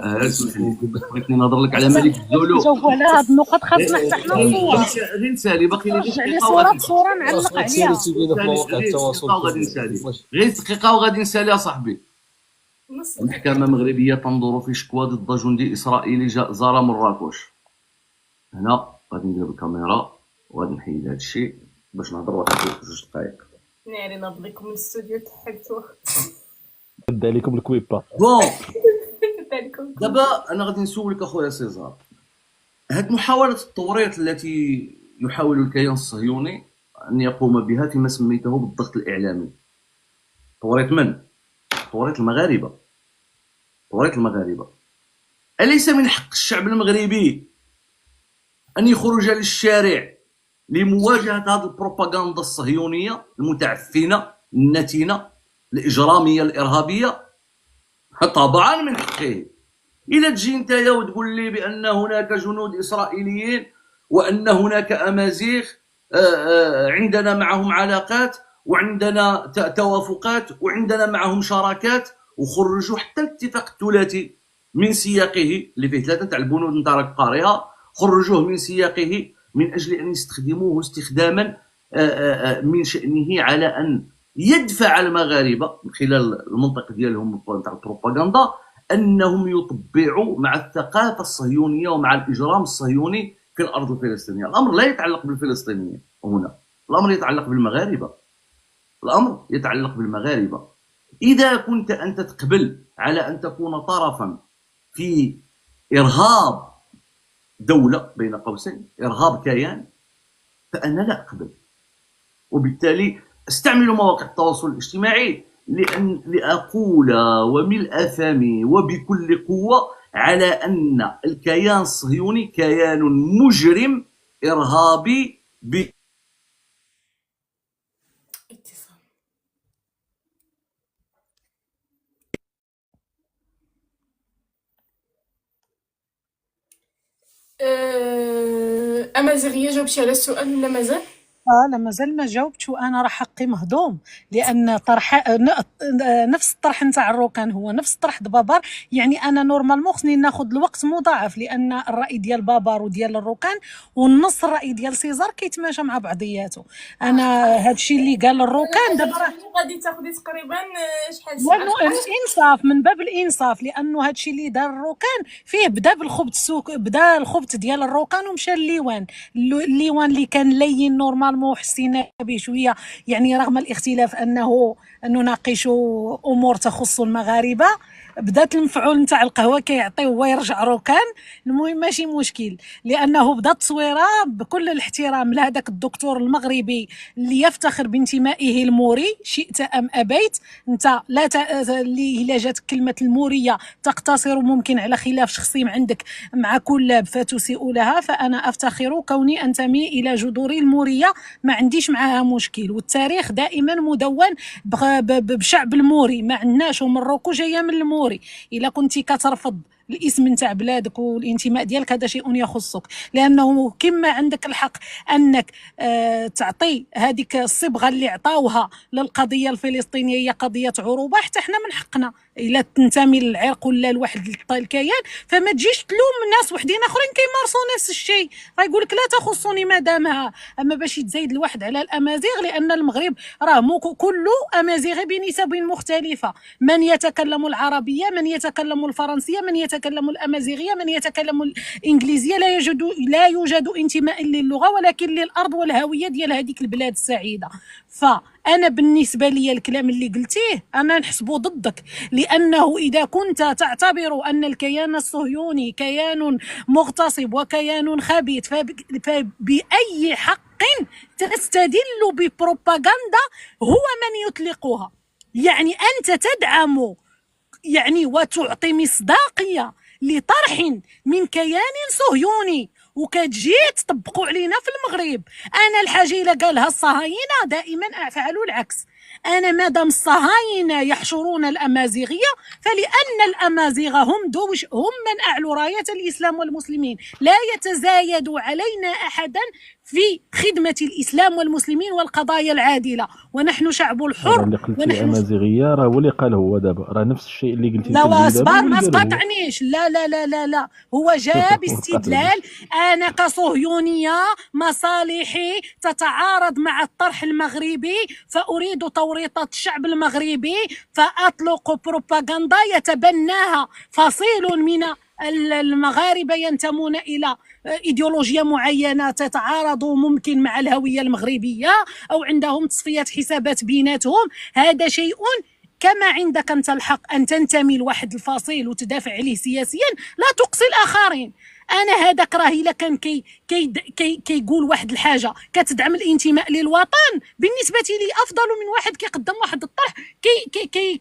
لي، بغيتني نهضر لك على ملك الزولو. نجاوبوا على هاد النقط، خاصنا حتى حنا نصور. غير نسالي، باقي لي رجع لي صورة نعلق عليها. سيرتي بينا في مواقع التواصل. غادي نسالي غير دقيقة وغادي نسالي يا صاحبي. المحكمة المغربية تنظر في شكوى ضد جندي إسرائيلي زار مراكش. هنا غادي ندير الكاميرا وغادي نحيد هذا الشيء باش نهضر واحد جوج دقائق. ناري ناض لكم من الاستوديو تحبتوه. نبدا عليكم الكويبا. بون دابا انا غادي نسولك اخويا سيزار، هاد محاولة التوريط التي يحاول الكيان الصهيوني ان يقوم بها فيما سميته بالضغط الاعلامي، توريط من؟ توريط المغاربة. توريط المغاربة. أليس من حق الشعب المغربي أن يخرج للشارع لمواجهة هذه البروباغندا الصهيونية المتعفنة النتنة الإجرامية الإرهابية؟ طبعا من حقه. إلا تجي نتايا وتقول لي بأن هناك جنود إسرائيليين وأن هناك أمازيغ عندنا معهم علاقات وعندنا توافقات وعندنا معهم شراكات، وخرجوا حتى الاتفاق الثلاثي من سياقه اللي فيه 3 تاع البنود نتا راك قاريها، خرجوه من سياقه من أجل أن يستخدموه استخداما من شأنه على أن يدفع المغاربة من خلال المنطق ديالهم تاع البروباغندا أنهم يطبعوا مع الثقافة الصهيونية ومع الإجرام الصهيوني في الأرض الفلسطينية. الأمر لا يتعلق بالفلسطينيين هنا، الأمر يتعلق بالمغاربة. الأمر يتعلق بالمغاربة. إذا كنت أنت تقبل على أن تكون طرفا في إرهاب دولة بين قوسين، إرهاب كيان، فأنا لا أقبل. وبالتالي استعمل مواقع التواصل الاجتماعي لأقول وملء فمي وبكل قوة على أن الكيان الصهيوني كيان مجرم إرهابي أمازيغية جاوبتي على السؤال ولا مازال؟ لا مازال ما جاوبتش، وانا راه حقي مهضوم، لان طرح نفس الطرح نتاع الروكان هو نفس الطرح بابار. يعني انا نورمالمون خصني ناخذ الوقت مضاعف، لان الراي ديال بابار وديال الروكان والنص الراي ديال سيزار كيتماشى مع بعضياته. انا هادشي اللي قال الروكان دابا راه غادي تاخذي تقريبا شحال لانه الانصاف من باب الانصاف، لانه هادشي اللي دار الروكان فيه بدا بالخبث بدا الخبث ديال الروكان ومشى الليوان اللي كان لين نورمال حسينا به شويه، يعني رغم الاختلاف انه نناقشوا امور تخص المغاربه. بدات المفعول نتاع القهوه كيعطي هو يرجع روكان. المهم ماشي مشكل، لانه بدا التصويره بكل الاحترام لهذاك الدكتور المغربي اللي يفتخر بانتمائه الموري شئت ام ابيت. انت لا اللي الا جات كلمه الموريه تقتصر ممكن على خلاف شخصي عندك مع كل فتسيء لها، فانا افتخر كوني انتمي الى جذوري الموريه، ما عنديش معها مشكل. والتاريخ دائما مدون بشعب الموري، ما عندناش ومروكو جايه من الموري. الا كنتي كترفض الاسم نتاع بلادك والانتماء ديالك هذا شيء يخصك، لانه كما عندك الحق انك تعطي هذيك الصبغه اللي عطاوها للقضيه الفلسطينيه هي قضيه عروبه، حتى حنا من حقنا الا تنتمي للعرق ولا لواحد الكيان، فما تجيش تلوم ناس وحدين اخرين كيمارسوا نفس الشيء، غايقول لك لا تخصني ما دامها. اما باش يتزايد الواحد على الامازيغ، لان المغرب راه كله امازيغي بنسب مختلفه، من يتكلم العربيه، من يتكلم الفرنسيه، من يتكلم الامازيغيه، من يتكلم الانجليزيه. لا يوجد انتماء للغه ولكن للارض والهويه ديال هذيك البلاد السعيده. فانا بالنسبه لي الكلام اللي قلتيه انا نحسبه ضدك، لانه اذا كنت تعتبر ان الكيان الصهيوني كيان مغتصب وكيان خبيث، فباي حق تستدل ببروباغندا هو من يطلقها؟ يعني انت تدعم يعني وتعطي مصداقيه لطرح من كيان صهيوني، وكتجي تطبقوا علينا في المغرب. انا الحاجه اللي قالها الصهاينه دائما افعل العكس. انا مادام الصهاينه يحشرون الامازيغيه، فلان الامازيغ هم من اعلوا رايه الاسلام والمسلمين، لا يتزايد علينا احدا في خدمه الاسلام والمسلمين والقضايا العادله، ونحن شعب راه الحر. اللي قلتي ونحن امازيغيه راه هو اللي قال، هو دابا راه نفس الشيء اللي قلتي لا انت دابا واصبر، هو ما اللي قال هو. تقاطعنيش. لا لا لا لا لا، هو جاب استدلال. انا كصهيونيه مصالحي تتعارض مع الطرح المغربي، فاريد توريط الشعب المغربي، فاطلق بروباغندا يتبناها فصيل من المغاربه ينتمون الى ايديولوجيا معينه تتعارض ممكن مع الهويه المغربيه، او عندهم تصفيه حسابات بيناتهم. هذا شيء كما عندك انت الحق ان تنتمي لواحد الفصيل وتدافع عليه سياسيا، لا تقصي الاخرين. انا هذاك راه الا كان كيقول واحد الحاجه كتدعم الانتماء للوطن، بالنسبه لي افضل من واحد كيقدم واحد الطرح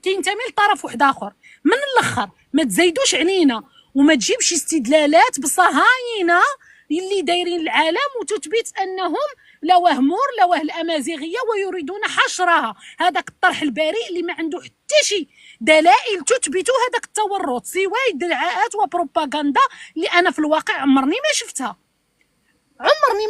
كينتمي لطرف واحد اخر. من الاخر ما تزايدوش علينا، وما تجيبش استدلالات بصهاينه اللي دايرين العالم وتثبت انهم لواه مور لواه الامازيغيه ويريدون حشرها. هذاك الطرح البريء اللي ما عنده حتى شي دلائل تثبت هذاك التورط، سوى ادعاءات وبروباغندا اللي انا في الواقع عمرني ما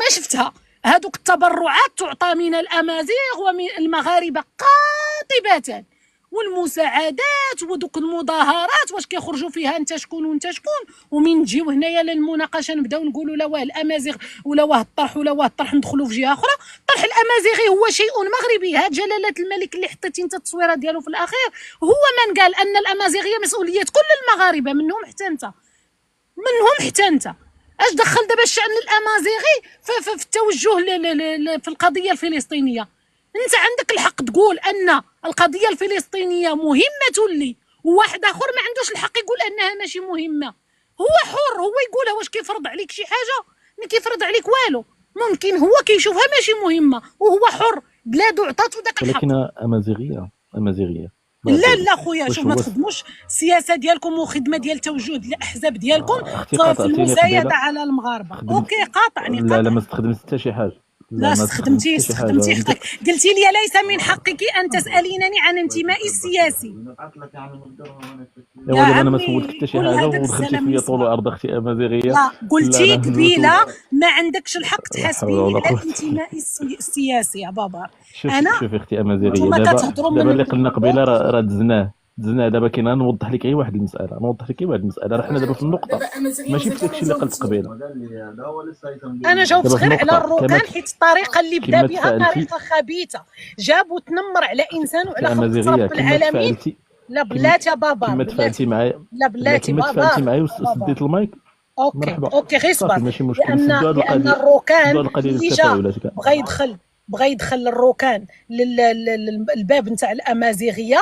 شفتها. هذوك التبرعات تعطى من الامازيغ ومن المغاربه قاطبه، والمساعدات ودوك المظاهرات واش كيخرجوا فيها انت شكون وانت شكون، ومن نجيو هنايا للمناقشه نبداو نقولوا لا واه الامازيغ ولا واه الطرح ولا واه الطرح، ندخلوا في جهه اخرى. الطرح الامازيغي هو شيء مغربي. هاد جلاله الملك اللي حطيتي انت التصويره ديالو في الاخير هو من قال ان الامازيغيه مسؤوليه كل المغاربه منهم حتى انت. اش دخل دابا الشان الامازيغي في التوجه في القضيه الفلسطينيه؟ انت عندك الحق تقول ان القضيه الفلسطينيه مهمه لي، وواحد اخر ما عندوش الحق يقول انها ماشي مهمه. هو حر، هو يقولها. واش كيفرض عليك شي حاجه؟ ما كيفرض عليك والو. ممكن هو كيشوفها ماشي مهمه وهو حر، بلادو عطاتو داك الحق. ولكن امازيغيه لا خويا، شوف ما تخدموش السياسه ديالكم وخدمه ديال توجه الأحزاب ديالكم في المزايده على المغاربه. اوكي قاطعني. لا ما استخدمت حتى شي حاجه. لا استخدمتي قلتي لي ليس من حقك ان تسالينني عن انتمائي السياسي. يا ولد انا ما سولتك حتى شي حاجه ودخلتي فيا طول وعرض اختي امازيغيه. لا قلتي قبيله ما عندكش الحق تحاسبيني على انتمائي السياسي يا بابا. انا شوفي اختي امازيغيه، دابا اللي قلنا قبيله راه دزناه دابا. كاين نوضح لك غير واحد المساله، راه حنا دابا في النقطه ماشي في داكشي اللي قلت قبيله. انا جاوبت غير على الروكان حيت الطريقه اللي بدا بها طريقه خبيثه، جاب وتنمر على انسان وعلى خلق رب العالمين. لا بلاتي يا بابا، كما تفاعلتي معايا. لا بلاتي بابا، كما تفاعلتي معايا وسديت المايك. اوكي غير صبر. ماشي مشكل. لان الروكان اللي جا بغى يدخل الروكان للباب نتاع الامازيغيه،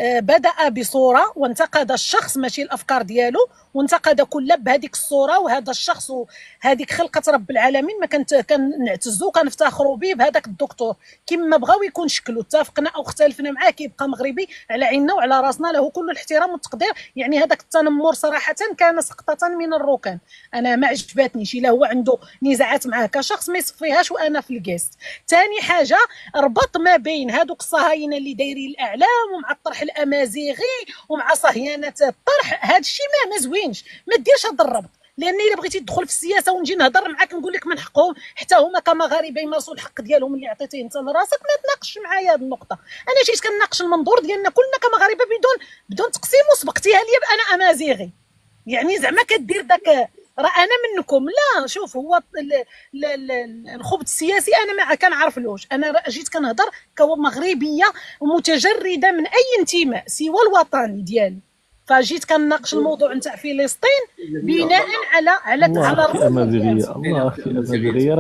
بدأ بصورة وانتقد الشخص ماشي الأفكار ديالو، وانتقد كل بهذيك الصورة وهذا الشخص وهذيك خلقة رب العالمين. ما كنعتزو كنفتخروا به بهذاك الدكتور كما بغاو يكون شكله. اتفقنا أو اختلفنا معاه كيبقى مغربي على عيننا وعلى راسنا، له كل الاحترام والتقدير. يعني هذاك التنمر صراحة كان سقطة من الركان، أنا ما عجبتنيش. إلا هو عنده نزاعات معاه كشخص ما يصفيهاش وأنا في الجيست. ثاني حاجة، ربط ما بين هذوك الصهاينة اللي دايرين الأعلام ومع الطرح الامازيغي ومع صهيانه الطرح. هذا الشيء ما زوينش، ما ديرش هذا الربط. لان الا بغيتي تدخل في السياسه ونجي نهضر معاك نقول لك من حقهم حتى هما كمغاربه يمارسوا الحق ديالهم اللي عطيتيه انت لراسك، ما تناقش معايا هذه النقطه. انا جيت كنناقش المنظور ديالنا كلنا كمغاربه بدون تقسيم، وسبقتيها لي بانا امازيغي، يعني زعما كدير داك راه انا منكم. لا شوف، هو الخبط السياسي انا ما كنعرفلوش، انا جيت كنهضر كمغربيه متجرده من اي انتماء سوى الوطني ديالي، فجيت كنناقش الموضوع نتاع فلسطين بناء على اختي امازيغيه، الله اختي امازيغيه،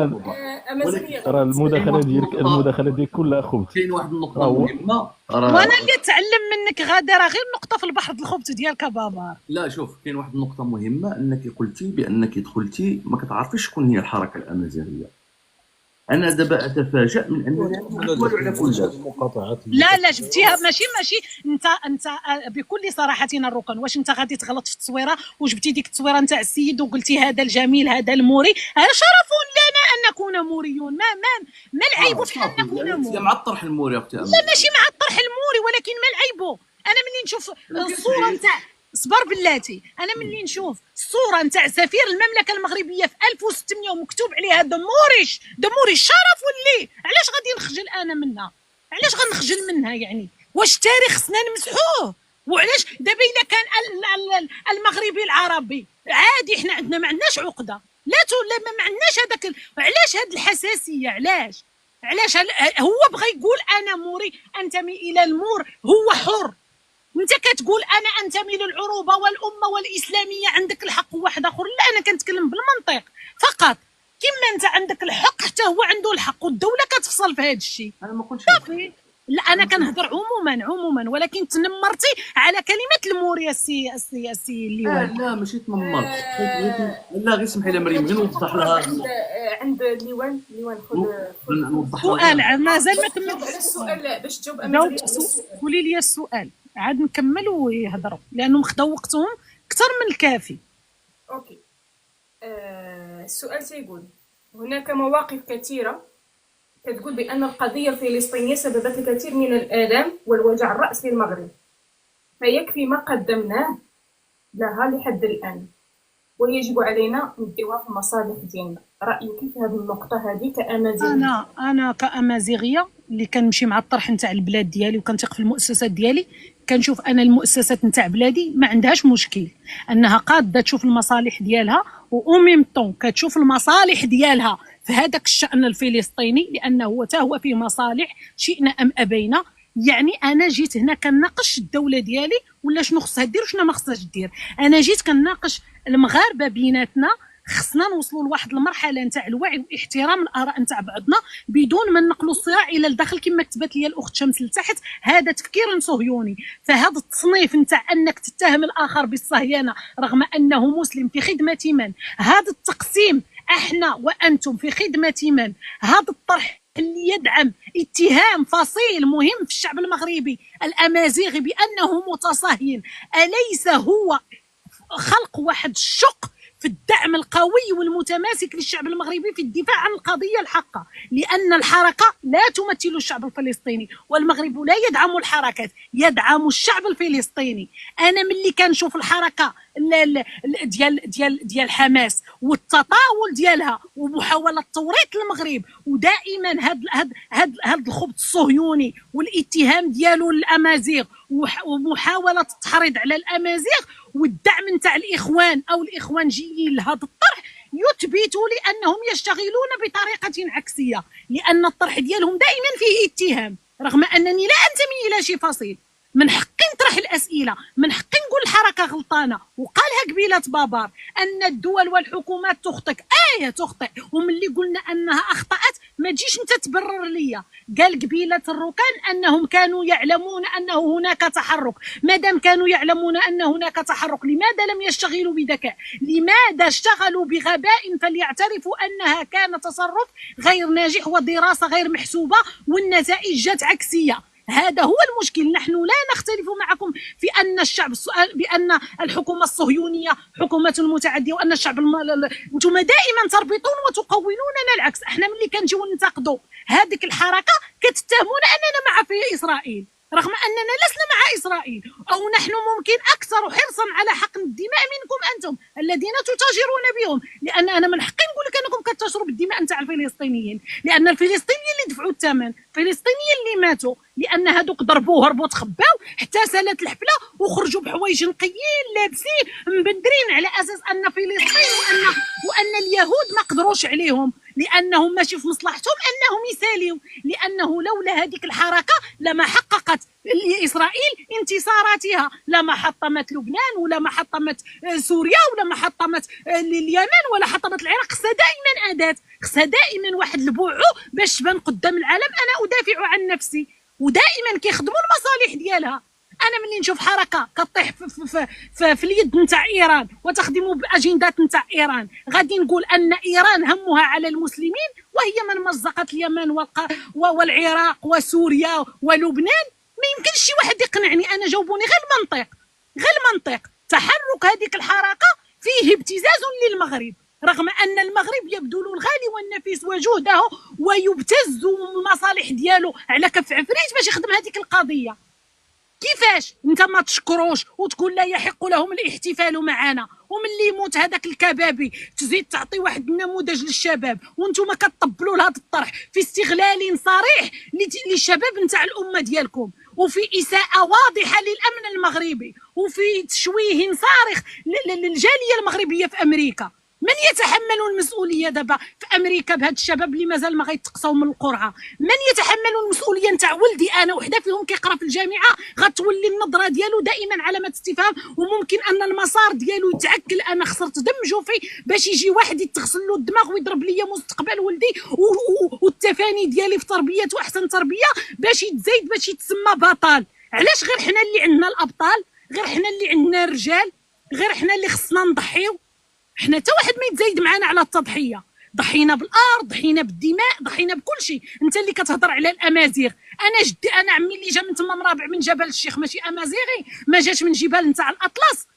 راه المداخله ديالك كلها خبط. كاين واحد النقطه مهمه، وانا اللي اتعلم منك غاده، راه غير نقطه في البحر الخبط ديالك بابا. لا شوف، كاين واحد النقطه مهمه، انك قلتي بانك دخلتي ما كتعرفيش شكون هي الحركه الامازيغيه. انا دابا اتفاجأ من انني نقول على كل مقاطعات. لا جبتيها ماشي انت بكل صراحه الركن، واش انت غادي تغلط في التصويره وجبتي ديك التصويره نتاع السيد وقلتي هذا الجميل هذا الموري؟ هذا شرف لنا ان نكون موريون، ما العيب في ان نكون موري؟ مع الطرح الموري اختي. لا ماشي مع الطرح الموري، ولكن ما العيب؟ انا ملي نشوف الصوره نتاع صبر بلاتي، انا ملي نشوف الصوره نتاع سفير المملكه المغربيه في 1600 ومكتوب عليها دموريش شرف ولي، علاش غادي نخجل انا منها؟ علاش غنخجل منها يعني؟ واش التاريخ خصنا نمسحوه؟ وعلاش دابا الا كان المغربي العربي عادي، حنا عندنا ما عندناش عقده، لا ما عندناش هذاك، علاش هاد الحساسيه؟ علاش هو بغى يقول انا موري انتمي الى المور، هو حر. انت كتقول انا انتمي للعروبه والامه والاسلاميه، عندك الحق. واحد اخر لا، انا كنتكلم بالمنطق فقط، كما انت عندك الحق حتى هو عنده الحق، والدوله كتفصل في هذا الشيء. انا ما قلتش صافي. لا انا كنهضر عموما، ولكن تنمرتي على كلمه الموري السي اللواء. لا ماشي تنمرت، لا غير سمحي لي مريم، غير نوضح لها عند اللواء نوضح سؤال مازال ما كملتش السؤال باش تجاوب. قولي لي السؤال عاد نكمل ويهضروا، لانهم خداو وقتهم اكثر من الكافي. اوكي. السؤال سيقول: هناك مواقف كثيرة كتقول بأن القضية الفلسطينية سببت الكثير من الآلام والوجع الرأسي للمغرب، فيكفي ما قدمناه لها لحد الآن، ويجب علينا نديوها في المصالح ديالنا. رأيك في هذه النقطة هذه كأمازيغية؟ أنا كأمازيغية اللي كنمشي مع الطرح نتاع البلاد ديالي وكنثق في المؤسسات ديالي، كنشوف أنا المؤسسات نتاع بلادي ما عندهاش مشكل أنها قادة تشوف المصالح ديالها، وأميم طون كتشوف المصالح ديالها في هذاك الشأن الفلسطيني، لأنه حتى هو فيه مصالح شئنا أم أبينا. يعني انا جيت هنا كنناقش الدوله ديالي ولا شنو خصها دير وشنو ما خصهاش دير، انا جيت كنناقش المغاربه بيناتنا، خصنا نوصلوا لواحد المرحله نتاع الوعي واحترام الاراء نتاع بعضنا بدون ما نقلوا الصراع الى الداخل كما كتبت لي الاخت شمس لتحت. هذا تفكير صهيوني، فهذا التصنيف نتاع انك تتهم الاخر بالصهيونه رغم انه مسلم في خدمه من، هذا التقسيم احنا وانتم في خدمه من، هذا الطرح اللي يدعم اتهام فصيل مهم في الشعب المغربي الامازيغي بانه متصهين، اليس هو خلق واحد الشق في الدعم القوي والمتماسك للشعب المغربي في الدفاع عن القضيه الحقه؟ لان الحركه لا تمثل الشعب الفلسطيني، والمغرب لا يدعم الحركات، يدعم الشعب الفلسطيني. انا ملي كنشوف الحركه ديال حماس والتطاول ديالها ومحاوله توريط المغرب، ودائما هاد الخبط الصهيوني والاتهام ديالو للامازيغ ومحاوله التحريض على الامازيغ والدعم نتاع الاخوان او الاخوانجيين لهذا الطرح، يثبت لي انهم يشتغلون بطريقه عكسيه، لان الطرح ديالهم دائما فيه اتهام، رغم انني لا انتمي الى شي فصيل. من حقي نطرح الاسئله، من حقي نقول الحركه غلطانه، وقالها قبيله بابار ان الدول والحكومات تخطئ، تخطئ، وملي قلنا انها اخطات ما تجيش انت تبرر ليا. قال قبيله الركان انهم كانوا يعلمون انه هناك تحرك، مادام كانوا يعلمون ان هناك تحرك لماذا لم يشتغلوا بذكاء؟ لماذا اشتغلوا بغباء؟ فليعترفوا انها كان تصرف غير ناجح ودراسه غير محسوبه والنتائج جات عكسيه. هذا هو المشكل. نحن لا نختلف معكم في ان الشعب بان الحكومه الصهيونيه حكومه متعديه وان الشعب انتم دائما تربطون وتقولوننا العكس. احنا ملي كنجيو ننتقدوا هذيك الحركه كتتهمونا اننا مع في اسرائيل، رغم أننا لسنا مع إسرائيل، أو نحن ممكن أكثر حرصا على حقن الدماء منكم أنتم الذين تتاجرون بهم، لأن أنا من حقي نقول لك أنكم كتتاجروا بالدماء نتاع الفلسطينيين، لأن الفلسطينيين اللي دفعوا الثمن، الفلسطينيين اللي ماتوا، لأن هذوك ضربوه هربوا تخباو حتى سالت الحفلة وخرجوا بحوايج نقيين لابسين مبندرين على أساس أن فلسطين وأن اليهود ما قدروش عليهم، لأنهم ماشي في مصلحتهم أنهم يساليوا، لأنه لولا هذيك الحركة لما حققت إسرائيل انتصاراتها، لما حطمت لبنان ولا ما حطمت سوريا ولا ما حطمت اليمن ولا حطمت العراق. خصها دائما أداة، خصها دائما واحد البوعو باش تبان قدام العالم أنا أدافع عن نفسي، ودائما كيخدموا المصالح ديالها. انا ملي نشوف حركه كطيح في اليد نتاع ايران وتخدم باجندات نتاع ايران، غادي نقول ان ايران همها على المسلمين، وهي من مزقت اليمن والعراق وسوريا ولبنان. ما يمكنش شي واحد يقنعني انا. جاوبوني غير المنطق. تحرك هذيك الحركه فيه ابتزاز للمغرب، رغم ان المغرب يبذل الغالي والنفيس وجهده ويبتز المصالح ديالو على كف عفريت باش يخدم هذيك القضيه. كيفاش انت ما تشكروش وتقول لا يحق لهم الاحتفال معنا، وملي يموت هذاك الكبابي تزيد تعطي واحد النموذج للشباب، وانتم كتطبلوا لهذا الطرح في استغلال صريح للشباب نتاع الامه ديالكم، وفي اساءه واضحه للامن المغربي، وفي تشويه صارخ للجاليه المغربيه في امريكا. من يتحمل المسؤوليه دابا في امريكا بهاد الشباب اللي مازال ما غيتقصاو من القرعه؟ من يتحمل المسؤوليه نتاع ولدي انا وحده فيهم كيقرا في الجامعه غتولي النظره ديالو دائما علامه استفهام، وممكن ان المسار ديالو يتعكل. انا خسرت دم جوفي باش يجي واحد يتغسل له الدماغ ويضرب لي مستقبل ولدي والتفاني ديالي في تربيه واحسن تربيه باش يتزايد باش يتسمى بطل. علاش غير حنا اللي عندنا الابطال؟ غير حنا اللي عندنا الرجال؟ غير حنا اللي خصنا نضحيو؟ حنا حتى واحد ما يتزايد معنا على التضحيه. ضحينا بالارض، ضحينا بالدماء، ضحينا بكل شيء. انت اللي كتهضر على الامازيغ، انا عمي اللي جا من تما مرابع من جبل الشيخ ماشي امازيغي، ما جاش من جبال نتاع الاطلس،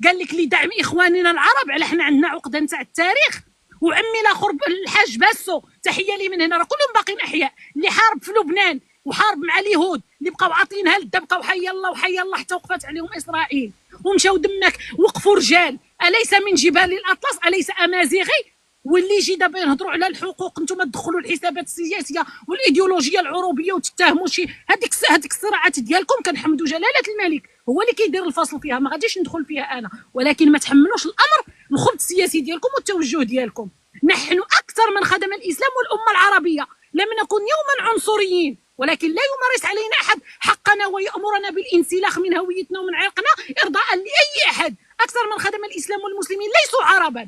قال لك لدعم اخواننا العرب. على حنا عندنا عقده نتاع التاريخ. وعمي الاخر الحاج باسو، تحيه لي من هنا، راه كلهم باقيين احياء، اللي حارب في لبنان وحارب مع اليهود اللي بقاو عاطينها للدا، بقاو حي الله وحي الله حتى وقفت عليهم اسرائيل ومشاو دمك وقفوا رجال. اليس من جبال الاطلس؟ اليس امازيغي؟ واللي يجي دابا ينهضروا على الحقوق، انتم تدخلوا الحسابات السياسيه والايديولوجيه العروبيه وتتهموا شي هذيك الصراعات ديالكم. كنحمدوا جلاله الملك هو اللي كيدير الفصل فيها، ما غاديش ندخل فيها انا، ولكن ما تحملوش الامر الخبط السياسي ديالكم والتوجه ديالكم. نحن اكثر من خدم الاسلام والامه العربيه، لم نكن يوما عنصريين، ولكن لا يمارس علينا احد حقنا ويامرنا بالانسلاخ من هويتنا ومن عرقنا ارضاء لاي احد. اكثر من خدم الاسلام والمسلمين ليسوا عربا،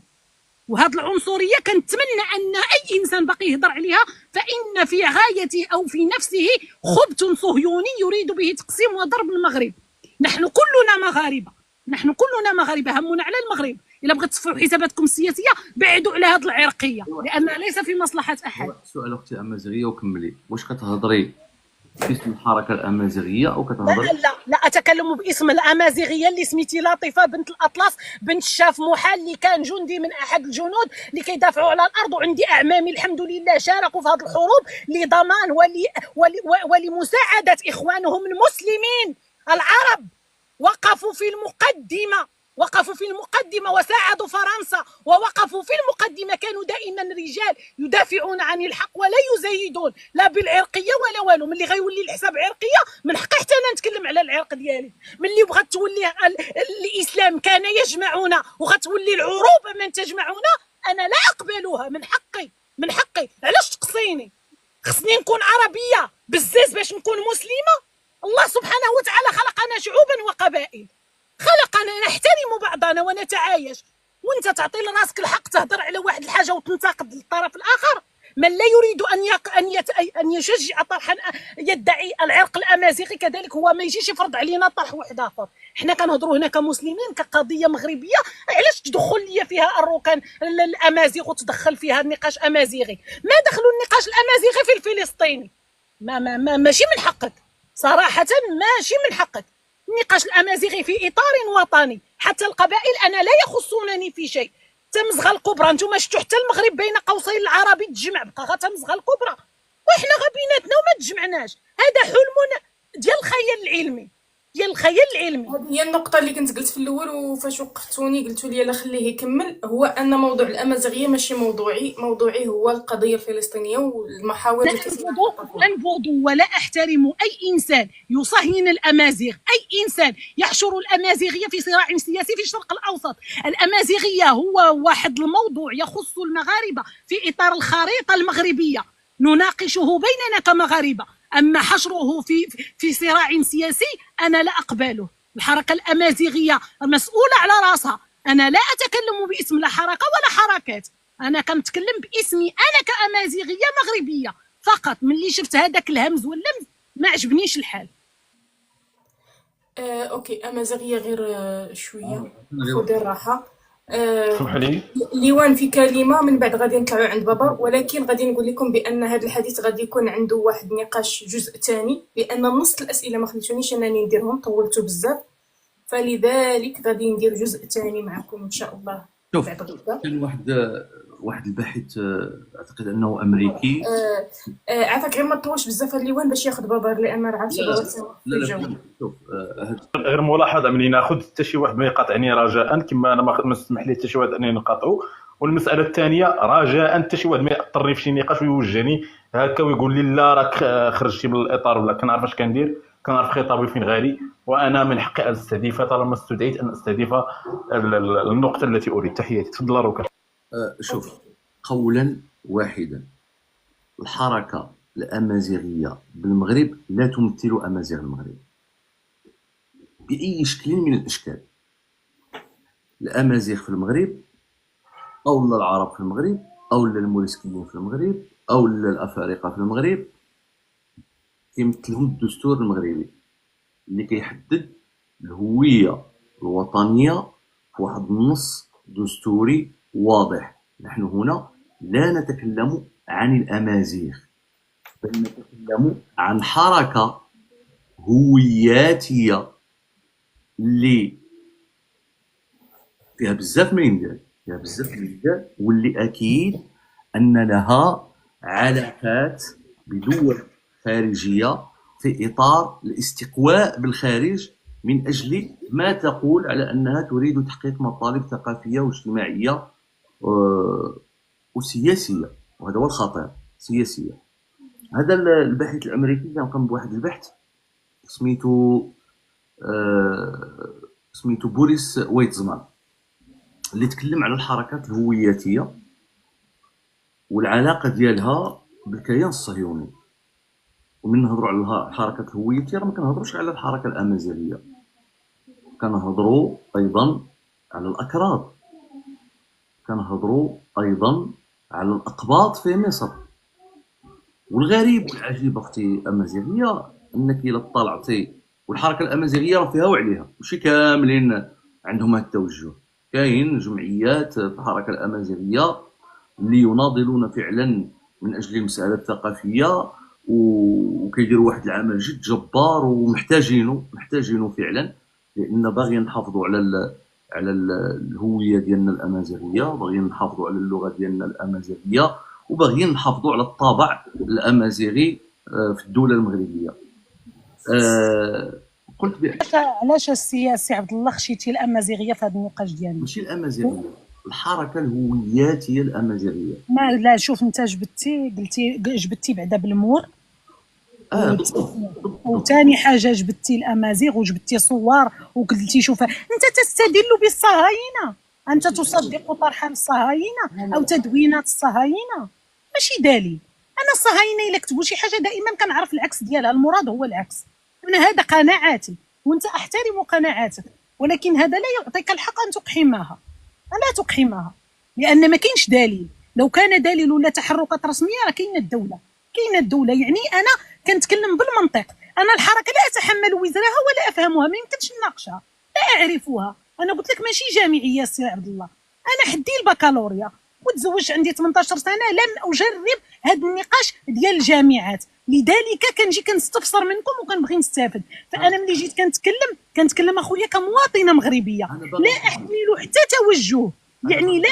وهذه العنصريه كنتمنى ان اي انسان باقي يهضر عليها فان في غايته او في نفسه خبث صهيوني يريد به تقسيم وضرب المغرب. نحن كلنا مغاربه، همنا على المغرب. الا بغيت تصفوا حساباتكم السياسيه بعدوا على هذه العرقيه، لانها ليس في مصلحه احد. سؤال اختي الامازيغيه وكملي، واش كتهضري باسم الحركه الامازيغيه او كتهضري؟ لا اتكلم باسم الامازيغيه اللي سميتي لطيفه بنت الاطلس بنت الشاف محال، اللي كان جندي من احد الجنود اللي كيدافعوا على الارض، وعندي اعمامي الحمد لله شاركوا في هذه الحروب لضمان ولمساعده اخوانهم المسلمين العرب. وقفوا في المقدمة وساعدوا فرنسا، ووقفوا في المقدمة. كانوا دائما رجال يدافعون عن الحق ولا يزايدون لا بالعرقية ولا والو. من اللي غيولي الحساب عرقية من حقي حتى انا نتكلم على العرق ديالي. من اللي بغات تولي الاسلام كان يجمعنا وغتولي العروبة من تجمعنا، انا لا اقبلها. من حقي. علاش تقصيني؟ خصني نكون عربية بزاز باش نكون مسلمة؟ الله سبحانه وتعالى خلقنا شعوبا وقبائل، خلقنا نحترم بعضنا ونتعايش. وانت تعطي لراسك الحق تهضر على واحد الحاجه وتنتقد الطرف الاخر. من لا يريد ان يشجع طرحا يدعي العرق الامازيغي كذلك هو ما يجيش يفرض علينا طرح واحد اخر. حنا كنهضروا هنا كمسلمين كقضيه مغربيه. علاش تدخل لي فيها الركن الامازيغ وتدخل فيها النقاش امازيغي؟ ما دخلوا النقاش الامازيغي في الفلسطيني. ماشي من حقك صراحه، ماشي من حقك. النقاش الامازيغي في اطار وطني. حتى القبائل انا لا يخصونني في شيء. تمزغه الكبرى انتم شفتوا حتى المغرب بين قوسين العربي تجمع، بقى غا تمزغه الكبرى وحنا غا بيناتنا وما تجمعناش. هذا حلم ديال الخيال العلمي، هذه هي النقطة اللي كنت قلت في الأول، وفاش وقفتوني قلتوا لي لا خليه يكمل. هو أن موضوع الأمازيغية ماشي موضوعي هو القضية الفلسطينية والمحاور لا أنبغض ولا أحترم أي إنسان يصهين الأمازيغ، أي إنسان يحشر الأمازيغية في صراع سياسي في الشرق الأوسط. الأمازيغية هو واحد الموضوع يخص المغاربة في إطار الخريطة المغربية نناقشه بيننا كمغاربة، أما حشره في صراع سياسي أنا لا أقبله. الحركة الأمازيغية مسؤولة على راسها، أنا لا أتكلم باسم لا حركة ولا حركات، أنا كنتكلم باسمي أنا كأمازيغية مغربية فقط. ملي شفت هذاك الهمز واللمز ما عجبنيش الحال. أوكي، أمازيغية غير شوية، خذي الراحة. سمح لي ليوان في كلمة من بعد غادي نطلعوا عند بابا، ولكن غادي نقول لكم بأن هذا الحديث غادي يكون عنده واحد النقاش جزء ثاني، لأن نص الأسئلة ما خليتونيش أنني نديرهم، طولتوا بزاف، فلذلك غادي ندير جزء ثاني معكم إن شاء الله شوف، بعد غدا. كان واحد الباحث اعتقد انه امريكي. عافاك غير ما تطولش بزاف الليوان باش ياخذ بابا، لان راه عارف لا شوف، غير ملاحظه مني ناخذ حتى شي واحد ما يقاطعني رجاء، كما انا ما نسمح ليه حتى شي واحد انني نقاطعو. والمساله الثانيه رجاء حتى شي واحد ما ياثرني في شي نقاش ويوجهني هكا ويقول لي لا راك خرجتي من الاطار ولا. كنعرف اش كندير، كنعرف خطابي فين غادي، وانا من حقي ان استضيف طالما استدعيت ان استضيف النقطه التي اريد. تحياتي، تفضل روكا. شوف، قولا واحدا، الحركة الأمازيغية بالمغرب لا تمثل أمازيغ المغرب بأي شكل من الأشكال. الأمازيغ في المغرب أو العرب في المغرب أو الموريسكيين في المغرب أو الأفارقة في المغرب كيمثلهم الدستور المغربي اللي كيحدد الهوية الوطنية في واحد النص دستوري واضح. نحن هنا لا نتكلم عن الأمازيغ، بل نتكلم عن حركة هوياتية اللي فيها بزاف من يندار، واللي أكيد أن لها علاقات بدول خارجية في إطار الاستقواء بالخارج من أجل ما تقول على أنها تريد تحقيق مطالب ثقافية واجتماعية وسياسية، وهذا هو الخطير، سياسية. هذا الباحث الأمريكي كان قام بواحد البحث سميتو بوريس ويتزمان، اللي تكلم على الحركات الهوياتية والعلاقة ديالها بالكيان الصهيوني. ومن نهضروا على الحركات الهوياتية ما كنهضروش على الحركة الأمازيغية، كنهضروا أيضا على الأكراد، كنهضروا أيضا على الأقباط في مصر. والغريب والعجيب اختي الأمازيغية انك الا طلعتي، والحركه الامازيغيه راه فيها وعليها، ماشي كاملين عندهم هذا التوجه، كاين جمعيات في الحركه الامازيغيه اللي يناضلون فعلا من اجل المساله الثقافيه وكيديروا واحد العمل جد جبار ومحتاجينه فعلا، لان باغيين نحافظوا على الهويه ديالنا الامازيغيه، باغيين نحافظوا على اللغه ديالنا الامازيغيه، وباغيين نحافظوا على الطابع الامازيغي في الدوله المغربيه. قلت علاش السياسي عبد الله خشيتي الامازيغيه في هذا النقاش ديالنا؟ ماشي الامازيغيه، الحركه الهوياتيه الامازيغيه. ما لا شوف، انت جبتي بعدا بالمور، وثاني حاجه جبتي الامازيغ وجبتي صور وقلتي شوف انت تستدل بالصهاينه، انت تصدق طرح الصهاينه او تدوينات الصهاينه، ماشي دليل. انا الصهاينه الا كتبوا شي حاجه دائما كنعرف العكس ديالها، المراد هو العكس. انا هذا قناعاتي وانت احترم قناعاتك، ولكن هذا لا يعطيك الحق ان تقحمها، لا تقحمها، لان ما كاينش دليل. لو كان دليل ولا تحركات رسميه راه كاينه الدوله، يعني انا كنتكلم بالمنطق. انا الحركه لا اتحمل وزرها ولا افهمها، ما يمكنش نناقشها، لا اعرفها. انا قلت لك ماشي جامعيه سي عبد الله، انا حدي البكالوريا وتزوجت عندي 18 سنه، لم اجرب هذا النقاش ديال الجامعات، لذلك كنجي كنستفسر منكم وكنبغي نستافد. فانا ملي جيت كنتكلم اخويا كمواطنه مغربيه، لا احمل حتى توجه، يعني لا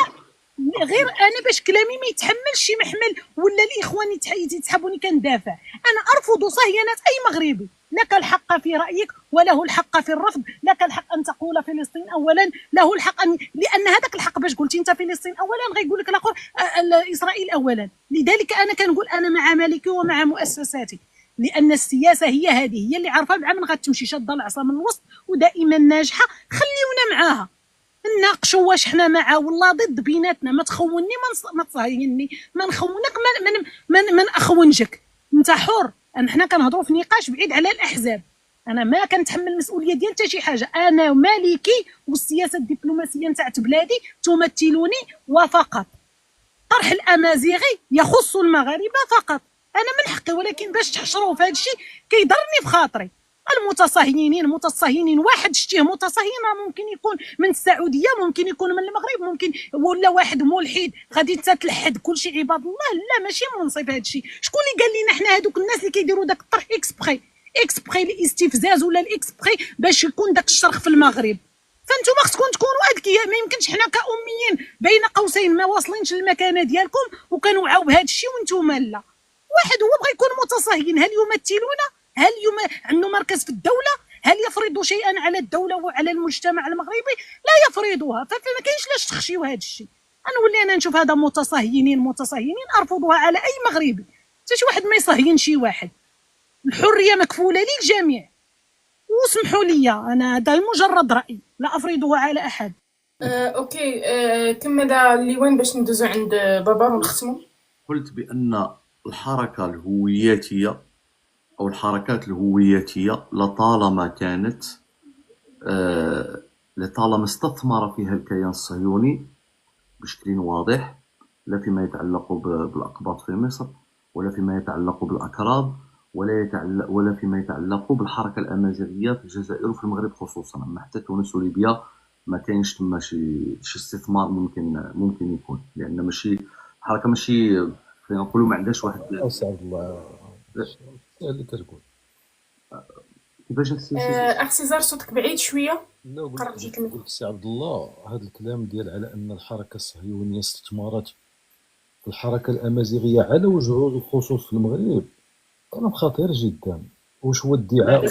غير انا باش كلامي ما يتحملش شي محمل ولا الاخوان يتسحبوني كندافع. انا ارفض صهيونة اي مغربي، لك الحق في رايك وله الحق في الرفض، لك الحق ان تقول فلسطين اولا، له الحق ان، لان هذاك الحق باش قلتي انت فلسطين اولا غيقول لك الاخر اسرائيل اولا. لذلك انا كنقول انا مع مالكي ومع مؤسساتي، لان السياسه هي هذه، هي اللي عارفه مع من غتمشي شاده العصا من الوسط ودائما ناجحه. خليونا معاها نناقشوا واش حنا مع ولا ضد بيناتنا. ما تخوني ما تصهيني، ما نخونك ما اخونجك، انت حر. حنا كنهضروا في نقاش بعيد على الاحزاب. انا ما كنتحمل المسؤوليه ديال حتى شي حاجه، انا مالكي والسياسه الدبلوماسيه نتاع بلادي تمثلني وفقط. طرح الامازيغي يخص المغاربه فقط، انا من حقي، ولكن باش تحشروا في هذا الشيء كيضرني في خاطري. المتصهينين واحد شتيه متصهين ممكن يكون من السعوديه، ممكن يكون من المغرب، ممكن ولا واحد ملحد غادي انت تلحد كل شيء عباد الله. لا ماشي منصف هذا الشيء. شكون اللي قال لنا حنا هذوك الناس اللي كيديروا داك الطرح اكسبري الاستفزاز ولا الاكسبري باش يكون داك الشرخ في المغرب؟ فانتم خصكم تكونوا اذكياء. ما يمكنش حنا كأميين بين قوسين ما واصلينش للمكانه ديالكم وكنوعاو بهذا الشيء وانتم لا. واحد هو بغى يكون متصهين، هل يمثلون؟ هل عنده مركز في الدوله؟ هل يفرض شيئا على الدوله وعلى المجتمع المغربي؟ لا يفرضها. فما كاينش لاش تخشيو هذا الشيء. نولي انا نشوف هذا متصهينين ارفضها على اي مغربي. حتى شي واحد ما يصهين شي واحد. الحريه مكفوله للجميع. واسمحوا لي انا هذا مجرد راي لا افرضه على احد. اوكي. كمل الليوان باش ندوزو عند بابا ونختموا. قلت بأن الحركة الهوياتية أو الحركات الهوياتية لطالما كانت لطالما استثمر فيها الكيان الصهيوني بشكل واضح، لا فيما يتعلق بالأقباط في مصر، ولا فيما يتعلق بالأكراد، ولا فيما يتعلق بالحركة الأمازيغية في الجزائر وفي المغرب خصوصا. أما حتى تونس وليبيا ما كاينش تما شي استثمار ممكن يكون، لأن ماشي الحركة ماشي خلينا نقولوا ما عندهاش واحد. أسعد الله اللي كتقول كيفاش السي اخ سيزار صوتك بعيد شويه. لا قلت سي عبد الله هذا الكلام ديال على ان الحركه الصهيونيه استثمرت في الحركه الامازيغيه على وجه الخصوص في المغرب كلام خطير جدا. واش هو ادعاء؟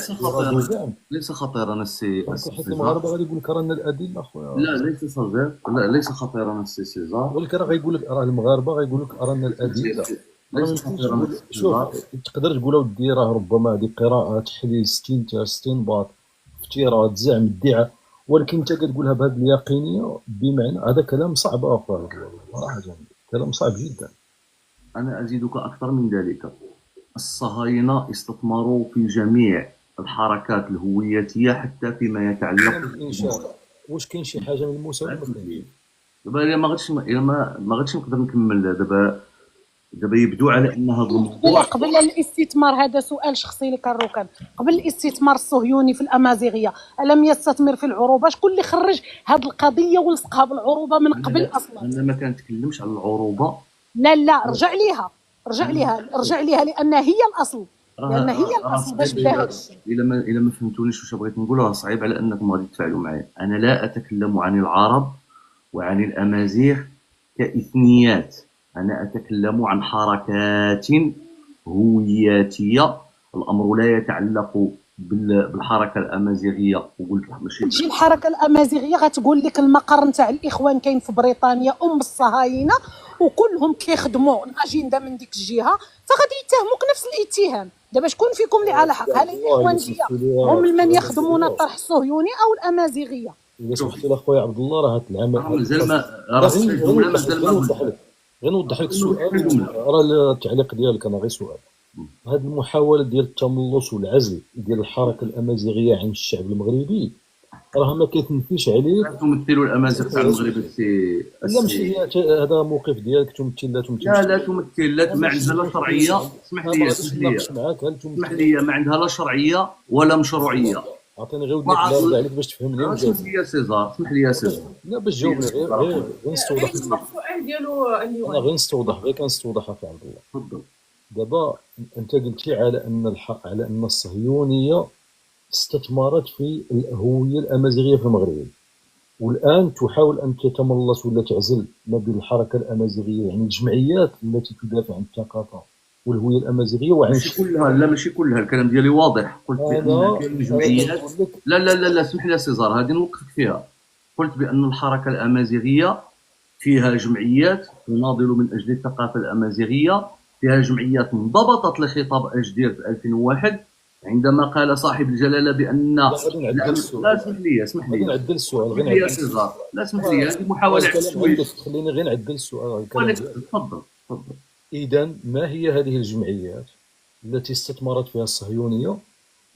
ليس خطيرا السي حيت المغاربه غادي يقول لك رانا الادله اخويا. لا ليس صغير، لا ليس خطيرا السي سيزار، ولكن راه غايقول لك راه المغاربه غايقول لك رانا الادله. شوف تقدر تقول اودي راه ربما هذه قراءه تحليل 60 باط افتراض زعم ادعاء، ولكن انت كتقولها بهذه اليقينيه بمعنى هذا كلام صعب اخويا صراحه، كلام صعب جدا. انا ازيدك اكثر من ذلك، الصهاينه استثمروا في جميع الحركات الهوياتيه حتى فيما يتعلق بالانشاء. واش كاين شي حاجه من المساواه؟ دابا الا ما غاديش نقدر نكمل. دابا يبدو على ان هذا الموضوع قبل الاستثمار، هذا سؤال شخصي لك الركن، قبل الاستثمار الصهيوني في الامازيغيه الم يستثمر في العروبه؟ شكون اللي خرج هذه القضيه ولصقها بالعروبه من قبل اصلا؟ انا ما كنتكلمش على العروبه. لا رجع ليها لان هي الاصل، لان هي الاصل باش بدا هذا الشيء. الا ما فهمتونيش واش بغيت نقول، راه صعيب على انكم غادي تفاعلوا معايا. انا لا اتكلم عن العرب وعن الامازيغ كاثنيات، أنا أتكلم عن حركات هوياتية. الأمر لا يتعلق بالحركة الأمازيغية. وقلت ماشي تجي الحركة الأمازيغية غتقول لك المقر نتاع الإخوان كاين في بريطانيا الصهاينة وكلهم كيخدموا الأجندة من ديك الجهة، فغادي يتهموك نفس الاتهام. دابا شكون فيكم اللي على حق؟ هل الإخوانجية هم من يخدمون الطرح الصهيوني أو الأمازيغية؟ إذا سمحتي لأخويا عبد الله راه هاد العمل مازال غير نوضح لك السؤال، راه التعليق ديالك انا غير سؤال. هذه المحاوله ديال التملص والعزل ديال الحركه الامازيغيه عن الشعب المغربي راه ما كيتنفيش عليك. تمثل الامازيغ تاع المغرب السي لا ماشي هذا موقف ديالك تمثل لا تمثل لا ما عندها لا شرعيه. اسمح لي ما عندها لا شرعيه ولا مشروعيه. عطيني غير ودك نرد عليك باش تفهمني. اسمح لي يا سيزار لا باش تجاوبني غير نستوضح السؤال ديالو انا غير كنستوضح اخي عبد الله. تفضل. دابا انت قلتي على ان الصهيونيه استثمرت في الهويه الامازيغيه في المغرب. والآن تحاول أن تتملص ولا تعزل ما بين الحركة الأمازيغية، يعني الجمعيات التي تدافع عن الثقافة والهوية الأمازيغية وعن ماشي كلها، لا ماشي كلها، الكلام ديالي واضح. قلت بأن كاين جمعيات، لا لا لا لا اسمح لي سيزار، هذه نوقفك فيها. قلت بأن الحركة الأمازيغية فيها جمعيات تناضل من أجل الثقافة الأمازيغية، فيها جمعيات انضبطت لخطاب أجدير في 2001 عندما قال صاحب الجلالة بأن لا اسمح لي غير نعدل السؤال غير يا سيزار، لا اسمح لي، هذه محاولة تسويف. خليني غير نعدل السؤال. تفضل. إذا ما هي هذه الجمعيات التي استثمرت فيها الصهيونية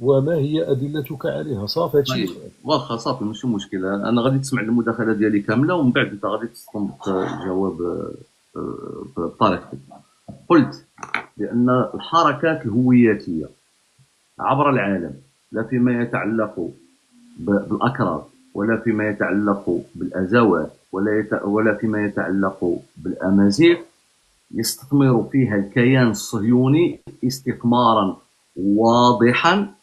وما هي أدلتك عليها؟ صافي هادشي. طيب واخا صافي ماشي مشكل، أنا غادي تسمع المداخلة ديالي كاملة ومن بعد أنت غادي تستنبط الجواب بطريقتك. قلت بأن الحركات الهوياتية عبر العالم، لا فيما يتعلق بالأكراد ولا فيما يتعلق بالأزاوات ولا فيما يتعلق بالأمازيغ، يستثمر فيها الكيان الصهيوني استثمارا واضحا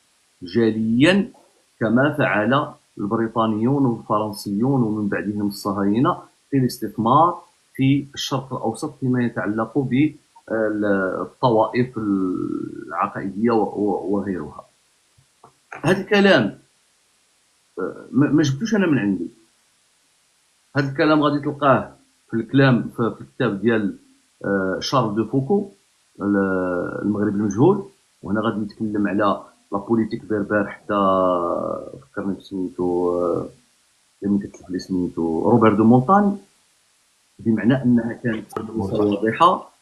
جليا كما فعل البريطانيون والفرنسيون ومن بعدهم الصهاينة في الاستثمار في الشرق الأوسط فيما يتعلق بالطوائف العقائدية وغيرها. هذا الكلام ما جبتوش أنا من عندي، هذا الكلام غادي تلقاه في الكلام في الكتاب ديال شارل دو فوكو المغرب المجهول، وهنا غادي نتكلم على لا بوليتيك بربر حتى فكرني بسميتو اللي كتلف لي سميتو روبير دو مونتاني، بمعنى انها كانت واضحه.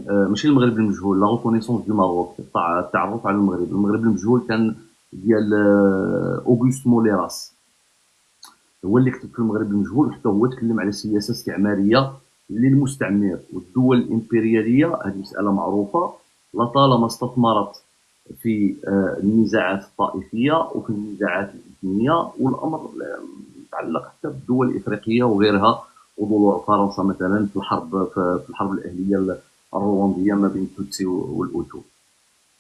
ماشي المغرب المجهول، لا ريكونيسونس دو ماروك، التعرف على المغرب المجهول كان ديال اوغوست موليراس، هو اللي كتب في المغرب المجهول، حتى هو تكلم على سياسه استعماريه للمستعمر والدول الامبرياليه. هذه مساله معروفه، لطالما استثمرت في النزاعات الطائفيه وفي النزاعات الاثنيه، والامر يتعلق حتى بالدول الافريقيه وغيرها، وضلوع فرنسا مثلا في الحرب الاهليه الروانديه ما بين التوتسي والاوتو.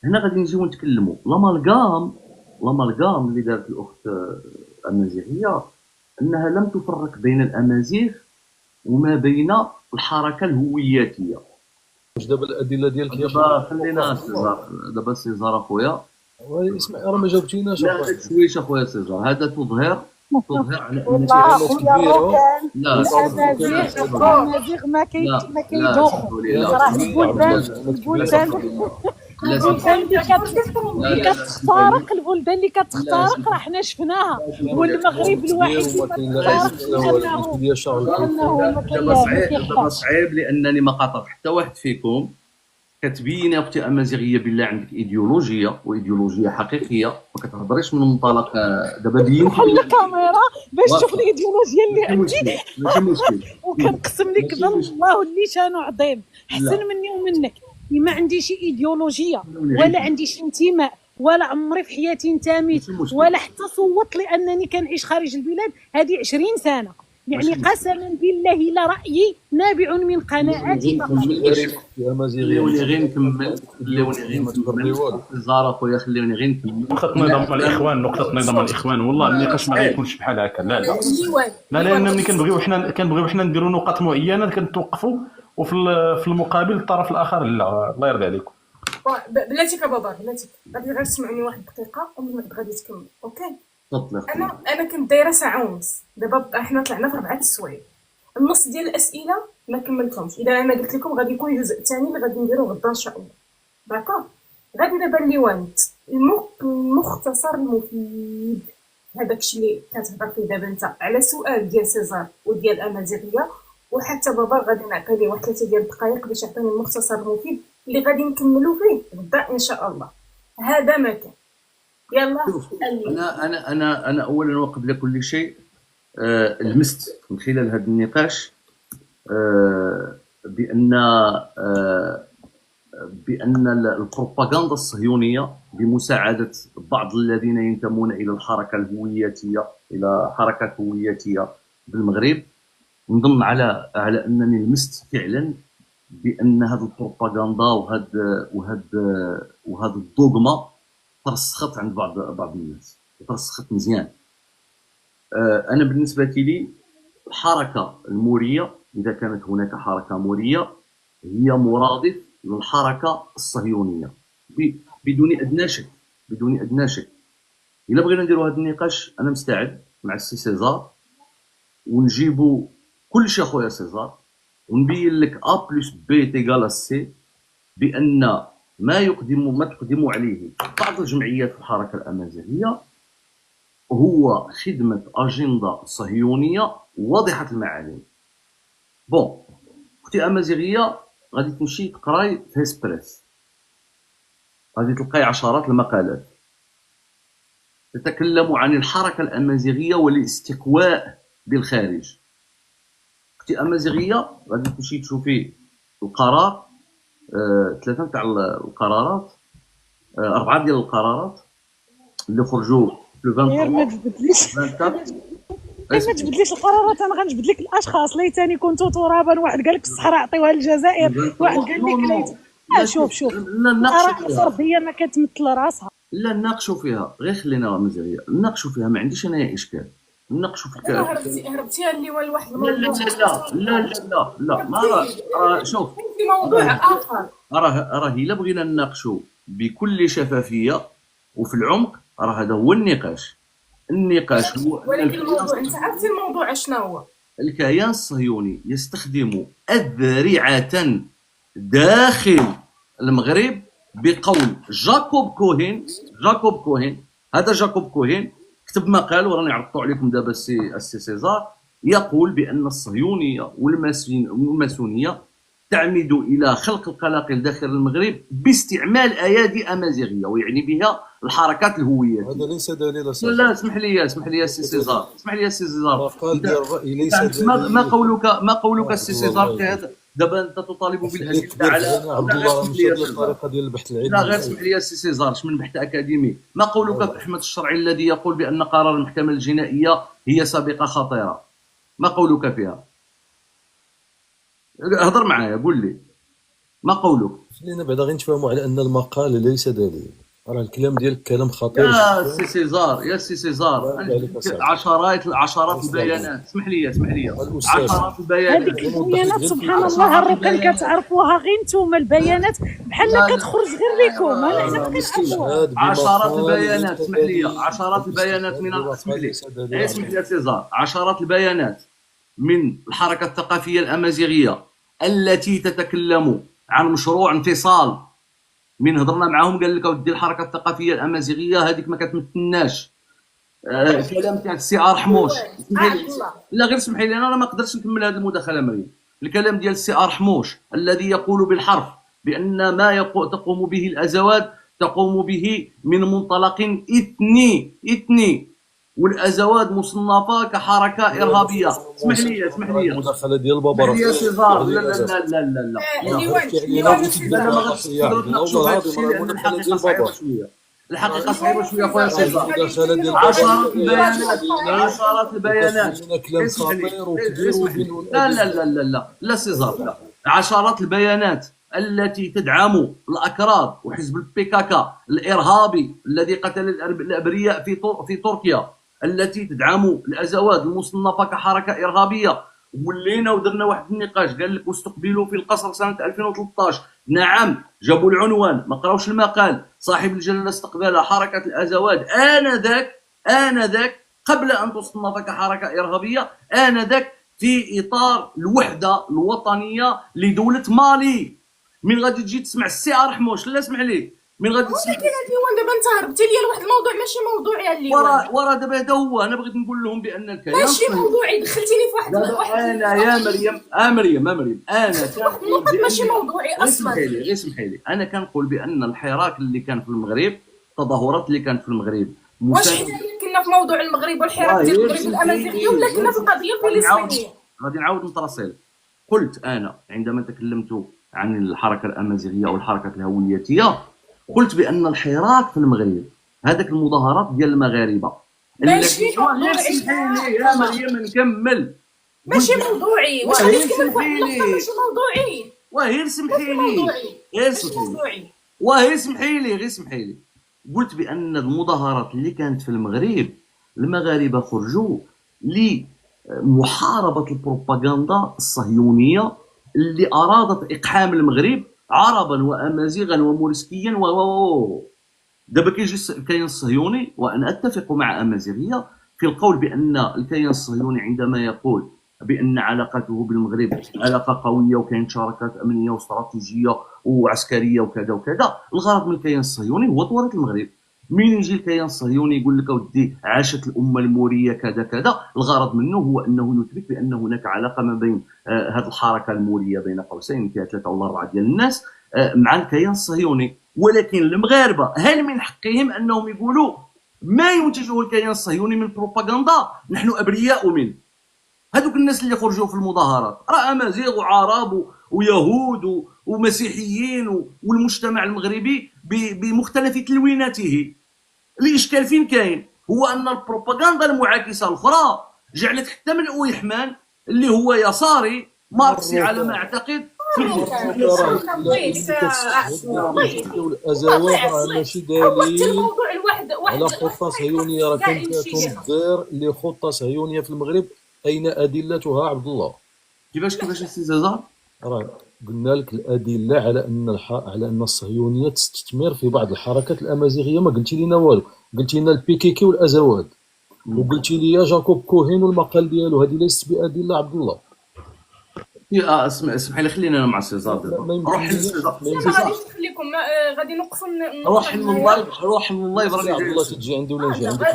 هنا غادي نجيو نتكلموا لامالغام اللي دارت الاخت الامازيغيه، انها لم تفرق بين الامازيغ وما بين الحركه الهوياتيه. واش دابا الادله ديالك يا دابا خلينا سيزار، دابا سيزار اخويا اسمع راه ما جاوبتيناش. لا شويش اخويا سيزار، هذا تظهر على ان والله كبيره. لا الامازيغ ما كيدوخوا، راه البلدان اللي كتخترق، البلدان اللي كتخترق راه حنا شفناها، والمغرب الوحيد دابا صعيب لانني ما قاطعت حتى واحد فيكم. كتبيني اختي امازيغيه بالله عندك ايديولوجيه وايديولوجيه حقيقيه، ما كتهضريش من منطلق دابا بين بحال الكاميرا باش تشوف الايديولوجيه اللي عندي. ماشي مشكل وكنقسم لك بالله اللي شانو عظيم احسن مني ومنك، ما عنديش ايديولوجيه ولا عنديش انتماء، ولا عمري في حياتي انتميت ولا حتى صوت لانني كنعيش خارج البلاد هذه 20 سنه. يعني قسما بالله لا رايي نابع من قناعاتي فقط. خليوني غير نكمل زار اخويا، خليوني غير نكمل. نقطة نظام الإخوان والله النقاش ما غيكونش بحال هكا. لا لأن ملي كنبغيو حنا نديروا نقاط معينة كنتوقفوا، وفي المقابل الطرف الآخر لا. الله يرضي عليكم. بلاتيك بابا، بلاتيك غادي غير تسمعوني واحد الدقيقة ومن بعد غادي تكمل. أوكي. انا كنت دايره ساعه ونص، دابا حنا طلعنا في 4 السوايع، النص ديال الاسئله ما كملتهمش. اذا انا قلت لكم غادي يكون الجزء الثاني اللي غادي نديروه غدا ان شاء الله. داكوغ، غادي دابا اللي وانت المختصر المفيد هذاك الشيء اللي كتهضر فيه دابا انت على سؤال ديال سيزار وديال امازيغيه، وحتى بابا غادي نعطي ليه واحد 3 ديال الدقائق باش يعطيني المختصر المفيد اللي غادي نكملوا فيه غدا ان شاء الله. هذا ما كان. يلا انا اولا وقبل كل شيء لمست من خلال هذا النقاش بان البروباغندا الصهيونيه بمساعده بعض الذين ينتمون الى الحركه الهوياتيه، الى حركات هوياتيه بالمغرب، نظن على انني لمست فعلا بان هذه البروباغندا وهذا الدوغما ترسخت عند بعض الناس، ترسخت مزيان. انا بالنسبه لي الحركه الموريه، اذا كانت هناك حركه موريه، هي مرادف للحركه الصهيونيه بدون ادنى شك، بدون ادنى شك. الا بغينا نديروا هذا النقاش انا مستعد مع السي سيزار ونجيبوا كل شيء اخويا سيزار، ونبين لك ا بلس بي تيغال سي، بان ما تقدم عليه بعض الجمعيات في الحركه الامازيغيه هو خدمه اجنده صهيونيه واضحه المعالم. بون اختي امازيغيه غادي تمشي تقراي في هيسبريس، غادي تلقاي عشرات المقالات تتكلم عن الحركه الامازيغيه والاستقواء بالخارج. اختي امازيغيه غادي تمشي تشوفي القرار، 3 تاع القرارات، 4 ديال القرارات اللي خرجوا في غير ما 23 تبدليش 24. ما تبدليش القرارات، انا غنجبد لك الاشخاص ليتني كنت ترابا. واحد قال لك الصحراء عطيوها للجزائر، واحد قال لك ليت. شوف لا الاراء نناقشوا فيها، الفرديه ما كتمثل راسها. لا نناقشوا فيها، غير خلينا مزيان نناقشوا فيها، ما عنديش انا اشكال نناقشوا في الكلام. هربتيها اللي هو لواحد لا لا الموضوع. لا لا لا لا ما شوف في موضوع اخر. راه الا بغينا نناقشوا بكل شفافيه وفي العمق، راه هذا هو النقاش. النقاش هو ولكن الموضوع انت عرفتي الموضوع شنو هو؟ الكيان الصهيوني يستخدم أذرعة داخل المغرب بقول جاكوب كوهين. هذا جاكوب كوهين كتب مقال وراني عرضته عليكم دابا السي سيزار، يقول بأن الصهيونية والماسونية تعمد إلى خلق القلاقل داخل المغرب باستعمال أيادي أمازيغية، ويعني بها الحركات الهوية. هذا ليس دليل أساسي. لا اسمح لي يا سي سيزار، مقال ديال الرأي ليس دليل. ما قولك السي سيزار هذا دابا انت تطالب بالادله على عبد الله مشى الطريقه ديال البحث العلمي. لا غير اسمح لي السي سيزار، من بحث اكاديمي. ما قولك في احمد الشرعي الذي يقول بان قرار المحكمه الجنائيه هي سابقه خطيره؟ ما قولك فيها؟ هضر معايا قول لي ما قولك. خلينا بعدا غير نتفاهموا على ان المقال ليس دليل، راه الكلام ديالك كلام خطير. يا سي سيزار عشرات البيانات. اسمح لي عشرات البيانات. هذيك البيانات سبحان الله الرقم كتعرفوها غير نتوما، البيانات بحال كتخرج غير لكم، حنا ما كنعرفوها. عشرات البيانات. اسمح لي عشرات البيانات من اسمح لي يا سيزار، عشرات البيانات من الحركه الثقافيه الامازيغيه التي تتكلم عن مشروع انفصال. من هضرنا معاهم قال لك اودي الحركه الثقافيه الامازيغيه هذيك ما كتمثلناش. الكلام تاع السي ار حموش. لا غير اسمحي لي، انا ما نقدرش نكمل هذه المداخله مريم. الكلام ديال السي ار حموش الذي يقول بالحرف بان ما تقوم به الازواد تقوم به من منطلق اثني والازواد مصنفه كحركه ارهابيه. اسمح لي المداخله ديال بابا يا سيزار. لا لا لا لا لا الحقيقه صعيبه شويه خويا سيزار. عشرات البيانات كلام خطير وكبير. لا سيزار لا. عشرات البيانات التي تدعم الأكراد وحزب البيكاكا الإرهابي الذي قتل الأبرياء في تركيا، التي تدعم الأزواد المصنفة كحركة إرهابية. ولينا ودرنا واحد النقاش قال لك واستقبلوا في القصر سنة 2013. نعم جابوا العنوان، ما قراوش المقال. صاحب الجلالة استقبال حركة الأزواد آنذاك قبل أن تصنف كحركة إرهابية، آنذاك في إطار الوحدة الوطنية لدولة مالي. من غادي تجي تسمع السي ار حموش، لا اسمح لي، من غادي تسمع ولكن الليوان دابا انت هربتي ليا لواحد الموضوع ماشي موضوعي. يا الليوان ورا دابا هذا هو. انا بغيت نقول لهم بان الكلام ماشي موضوعي، دخلتيني في واحد انا يا مريم انا كان ماشي موضوعي اصلا. غير اسمحي لي انا كنقول بان الحراك اللي كان في المغرب، التظاهرات اللي كانت في المغرب، واش حنا كنا في موضوع المغرب والحراك ديال المغرب الامازيغي ولا كنا في القضيه الفلسطينيه؟ غادي نعاود نتراسل. قلت انا عندما تكلمت عن الحركه الامازيغيه او الحركه الهويتيه، قلت بان الحراك في المغرب هذاك المظاهرات ديال المغاربه ماشي موضوعي يا مريم نكمل. ماشي موضوعي. واش غادي تكمل في واحد النقطه ماشي موضوعي؟ غير اسمحي لي قلت بان المظاهرات اللي كانت في المغرب المغاربه خرجوا لمحاربه البروباغندا الصهيونيه اللي ارادت اقحام المغرب عربا وامازيغا وموريسكيا دابا كيجي الكيان الصهيوني، وانا اتفق مع امازيغيه في القول بان الكيان الصهيوني عندما يقول بان علاقته بالمغرب علاقه قويه وكاين شراكات امنيه واستراتيجيه وعسكريه وكذا وكذا، الغرض من الكيان الصهيوني هو توريط المغرب. مين يجي الكيان الصهيوني يقول لك اودي عاشت الامه الموريه كذا كذا، الغرض منه هو انه يثبت بان هناك علاقه ما بين هذه الحركه الموريه بين قوسين فيها 3 ولا 4 ديال الناس مع الكيان الصهيوني. ولكن المغاربه هل من حقهم انهم يقولوا ما ينتجه الكيان الصهيوني من بروباغندا نحن ابرياء منه؟ هذوك الناس اللي خرجوا في المظاهرات راه امازيغ وعرب ويهود ومسيحيين والمجتمع المغربي بمختلف تلويناته. الاشكال فين كاين؟ هو ان البروباغندا المعاكسه الاخرى جعلت حتى من اويحمان اللي هو يساري ماركسي على ما اعتقد الازواج راه ماشي دليل على خطه صهيونيه، راه كانت دير اللي خطه صهيونيه في المغرب. اين ادلتها عبد الله؟ كيفاش السي زازار؟ راه قلنا لك الادله على ان الصهيونيه تستثمر في بعض الحركات الامازيغيه. ما قلتي لينا والو، قلتي لنا البيكيكي والازواد وقلتي لي جاكوب كوهين والمقال ديالو. هذه ليست بادله عبد الله. اسمح لي خلينا انا مع سيزار. روح للسيزار. غادي نخليكم غادي نوقفوا روح لللايف راني عبد الله تجي عندي ولا نجي عندك؟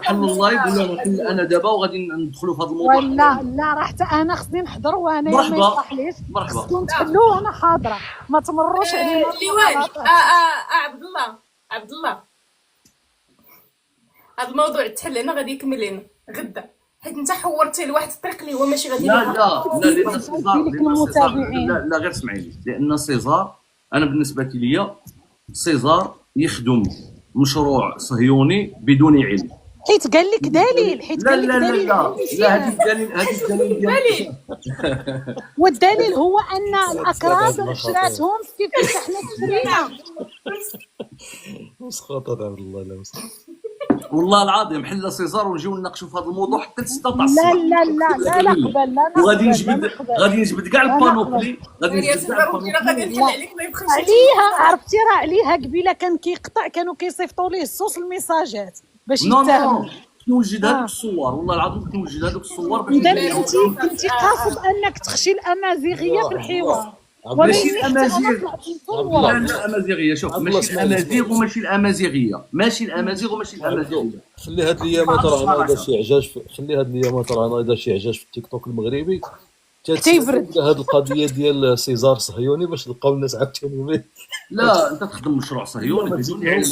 حل اللايف ولا نحل انا دابا وغادي ندخلوا في هذا الموضوع. لا راه حتى انا خصني نحضر وانا ما يصلحليش. خصكم تحلوا وانا حاضره، ما تمروش علينا اللواء. عبد الله هذا الموضوع تحل هنا غادي يكمل لنا غدا، حيت انت حورتي لواحد الطريق اللي هو ماشي غادي لان سيزار لا غير اسمعيني، لان سيزار انا بالنسبه لي سيزار يخدم مشروع صهيوني بدون علم، حيت قال لك دليل. لا هذه الدليل والدليل هو ان الاكراد شراتهم كيف حنا شرينا. مسخطه عبد الله. لا والله العظيم حل سيزار ونجيو نناقشوا في هذا الموضوع حتى 6 تاع الصباح. لا نقبل. وغادي نجبد كاع البانوبلي. غادي عليها عرفتي راه عليها قبيله كان كيقطع كانوا كيصيفطوا ليه الصوص الميساجات باش يتهم. نوجد هذوك الصور والله العظيم نوجد هذوك الصور باش اذا كنتي قاصد انك تخشي الامازيغيه في الحوار. ماشي الامازيغ. لا الامازيغيه شوف ماشي الامازيغ وماشي الامازيغيه. خلي هاد الايامات راه نايضه شي عجاج خلي هاد الايامات راه نايضه شي عجاج في التيك توك المغربي تيبرد هاد القضيه ديال سيزار صهيوني باش نلقاو الناس عاوتاني. لا انت تخدم مشروع صهيوني بدون علم.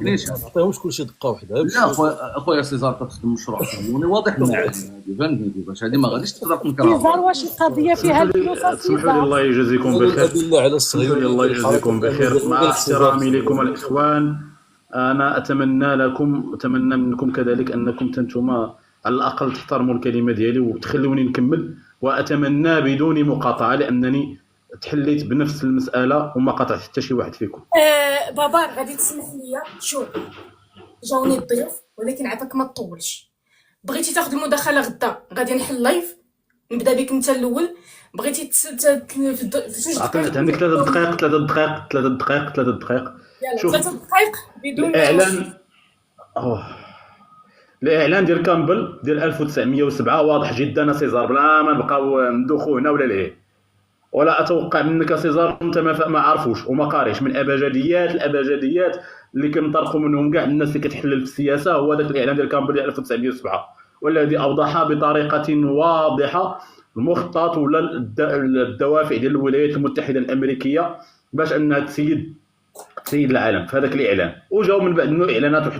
ما نعطيهمش كلشي دقه وحده. لا اخويا سيزار تخدم مشروع صهيوني واضح معاك. فهمتني كيفاش هذه ما غاديش تقدر تنكرها. سيزار واش القضيه فيها الفلوس؟ اسمحوا لي الله يجازيكم بخير. على الصهيوني الله يجازيكم بخير. مع احترامي لكم الاخوان، انا اتمنى منكم كذلك انكم انتم على الاقل تحترموا الكلمه ديالي وتخلوني نكمل، واتمنى بدون مقاطعه لانني تحليت بنفس المساله وما قاطعت حتى شي واحد فيكم. بابار غادي تسمح لي شوف جاوني الضيوف ولكن عافاك ما تطولش. بغيتي تاخذ المداخله غدا غادي نحل لايف، نبدا بك انت الاول. بغيتي في عندك 3 دقائق. شوف 3 دقائق بدون الاعلان ديال كامبل ديال 1907 واضح جدا سيزار، بلا ما نبقاو ندوخو هنا ولا لهيه. ولا اتوقع منك سيزار انت ما عارفوش وما قاريش من الابجديات اللي كنطرقوا منهم كاع الناس اللي كتحلل في السياسه. هو ذاك الاعلان ديال كامبل ديال 1907 والذي اوضح بطريقه واضحه المخطط ولا الدوافع ديال الولايات المتحده الامريكيه باش انها تسيد العالم في هذاك الاعلان. وجاو من بعد منه اعلانات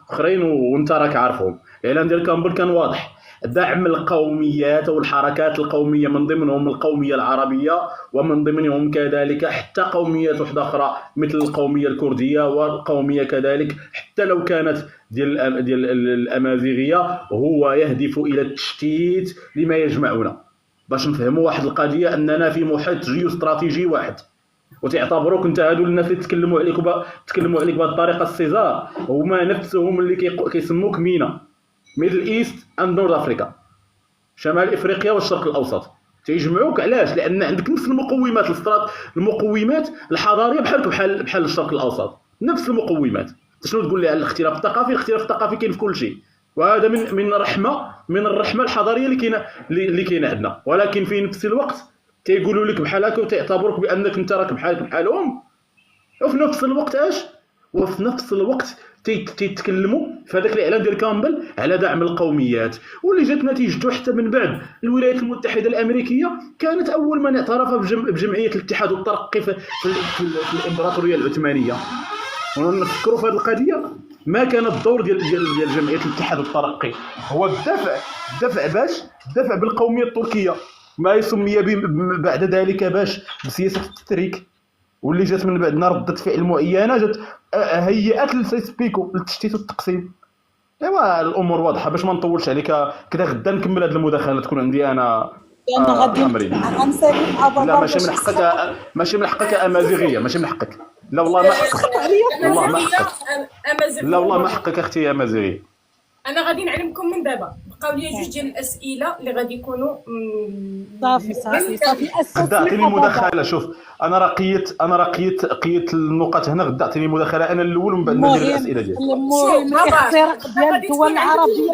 اخرين وانت راك عارفهم. الاعلان ديال كامبل كان واضح، دعم القوميات والحركات القوميه من ضمنهم القوميه العربيه ومن ضمنهم كذلك حتى قوميات وحده اخرى مثل القوميه الكرديه والقوميه كذلك حتى لو كانت ديال الامازيغيه. هو يهدف الى التشتيت لما يجمعنا باش نفهموا واحد القضيه اننا في محيط جيوستراتيجي واحد. وتعتبروك انت هادو الناس اللي تكلموا عليك بهذه الطريقه السيزار هما نفسهم اللي كيسموك مينا. ميدل ايست اند نورث افريكا، شمال افريقيا والشرق الاوسط. تيجمعوك علاش؟ لان عندك نفس المقومات المقومات الحضاريه بحال الشرق الاوسط، نفس المقومات. شنو تقول لي على الاختلاف الثقافي؟ الاختلاف الثقافي كاين في كل شيء، وهذا من الرحمه الحضاريه اللي كاينه عندنا. ولكن في نفس الوقت تيقولوا لك بحال هكا وتعتبروك بانك انت راك بحالك بحالهم، وفي نفس الوقت تيتكلموا في هذاك الاعلان ديال كامبل على دعم القوميات، واللي جات نتيجته حتى من بعد الولايات المتحده الامريكيه كانت اول من اعترف بجمعيه الاتحاد والترقي في الامبراطوريه العثمانيه. ونفكروا في هذه القضيه، ما كان الدور ديال جمعيه الاتحاد والترقي هو الدفع بالقوميه التركيه، ما سمي بعد ذلك بسياسه التتريك، واللي جات من بعدنا ردة فعل معينه، جات هيئات للتسبيكو للتشتيت والتقسيم. ايوا الامور واضحه، باش ما نطولش عليك كذا. غدا نكمل هذه المداخله تكون عندي انا غادي غنسالي مع بابا. لا ماشي من حقك امازيغيه، ماشي من حقك. لا والله ما حقك، والله ما حقك. لا والله ما حقك اختي امازيغيه. انا غادي نعلمكم من دابا، بقاو لي جوج ديال الاسئله اللي غادي يكونوا صافي غدا عطيني مداخله. شوف انا راه قيت النقط هنا. غدا عطيني مداخله انا الاول ومن بعد ندير الاسئله ديالي. المهم الاختراق ديال الدول العربيه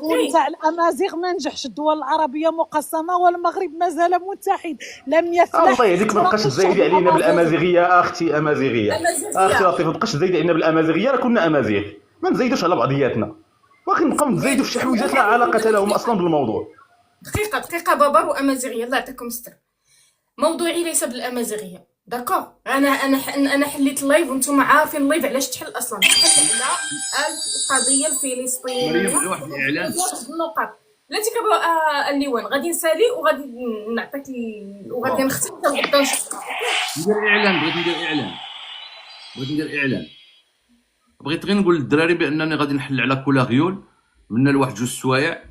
وتاع الامازيغ ما نجحش. الدول العربيه مقسمه والمغرب مازال متحد، لم يفلح. الله يهديك، ما بقاش تزايدي علينا بالامازيغيه اختي امازيغيه. اختي لطيفه، ما بقاش تزايدي علينا بالامازيغيه، راه كنا امازيغ، ما نزايدوش على بعضياتنا، واخا نبقاو نزايدوا في شي حويجات لا علاقه لهم اصلا بالموضوع. دقيقه بابار وامازيغيه، الله يعطيكم الستر. موضوعي ليس بالامازيغيه، داكور؟ انا حليت اللايف وانتم عارفين اللايف علاش تحل اصلا. تحل على القضيه الفلسطينيه. مريم واحد الاعلان النقط لا تكبروا الليوان. غادي نسالي وغادي نعطيك وغادي نختم غدا نشوفها. بغيت ندير اعلان. بغيت غير نقول للدراري بانني غادي نحل على كولاغيول من لواحد جوج سوايع.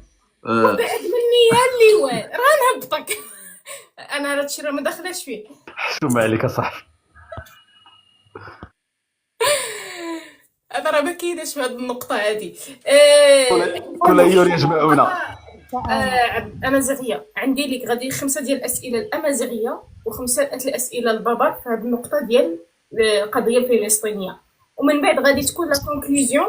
وبعد مني يا الليوان راه نهبطك. انا هذا الشيء راه ما داخلاش فيه. شو عليك اصاحبي؟ انا راه ما كايناش في هذه النقطه هذه. كل يوم يجمعونا. امازيغيه عندي لك غادي 5 ديال الاسئله الامازيغيه و5 الاسئله البابا في هذه النقطه ديال القضيه الفلسطينيه، ومن بعد غادي تكون لا كونكلوزيون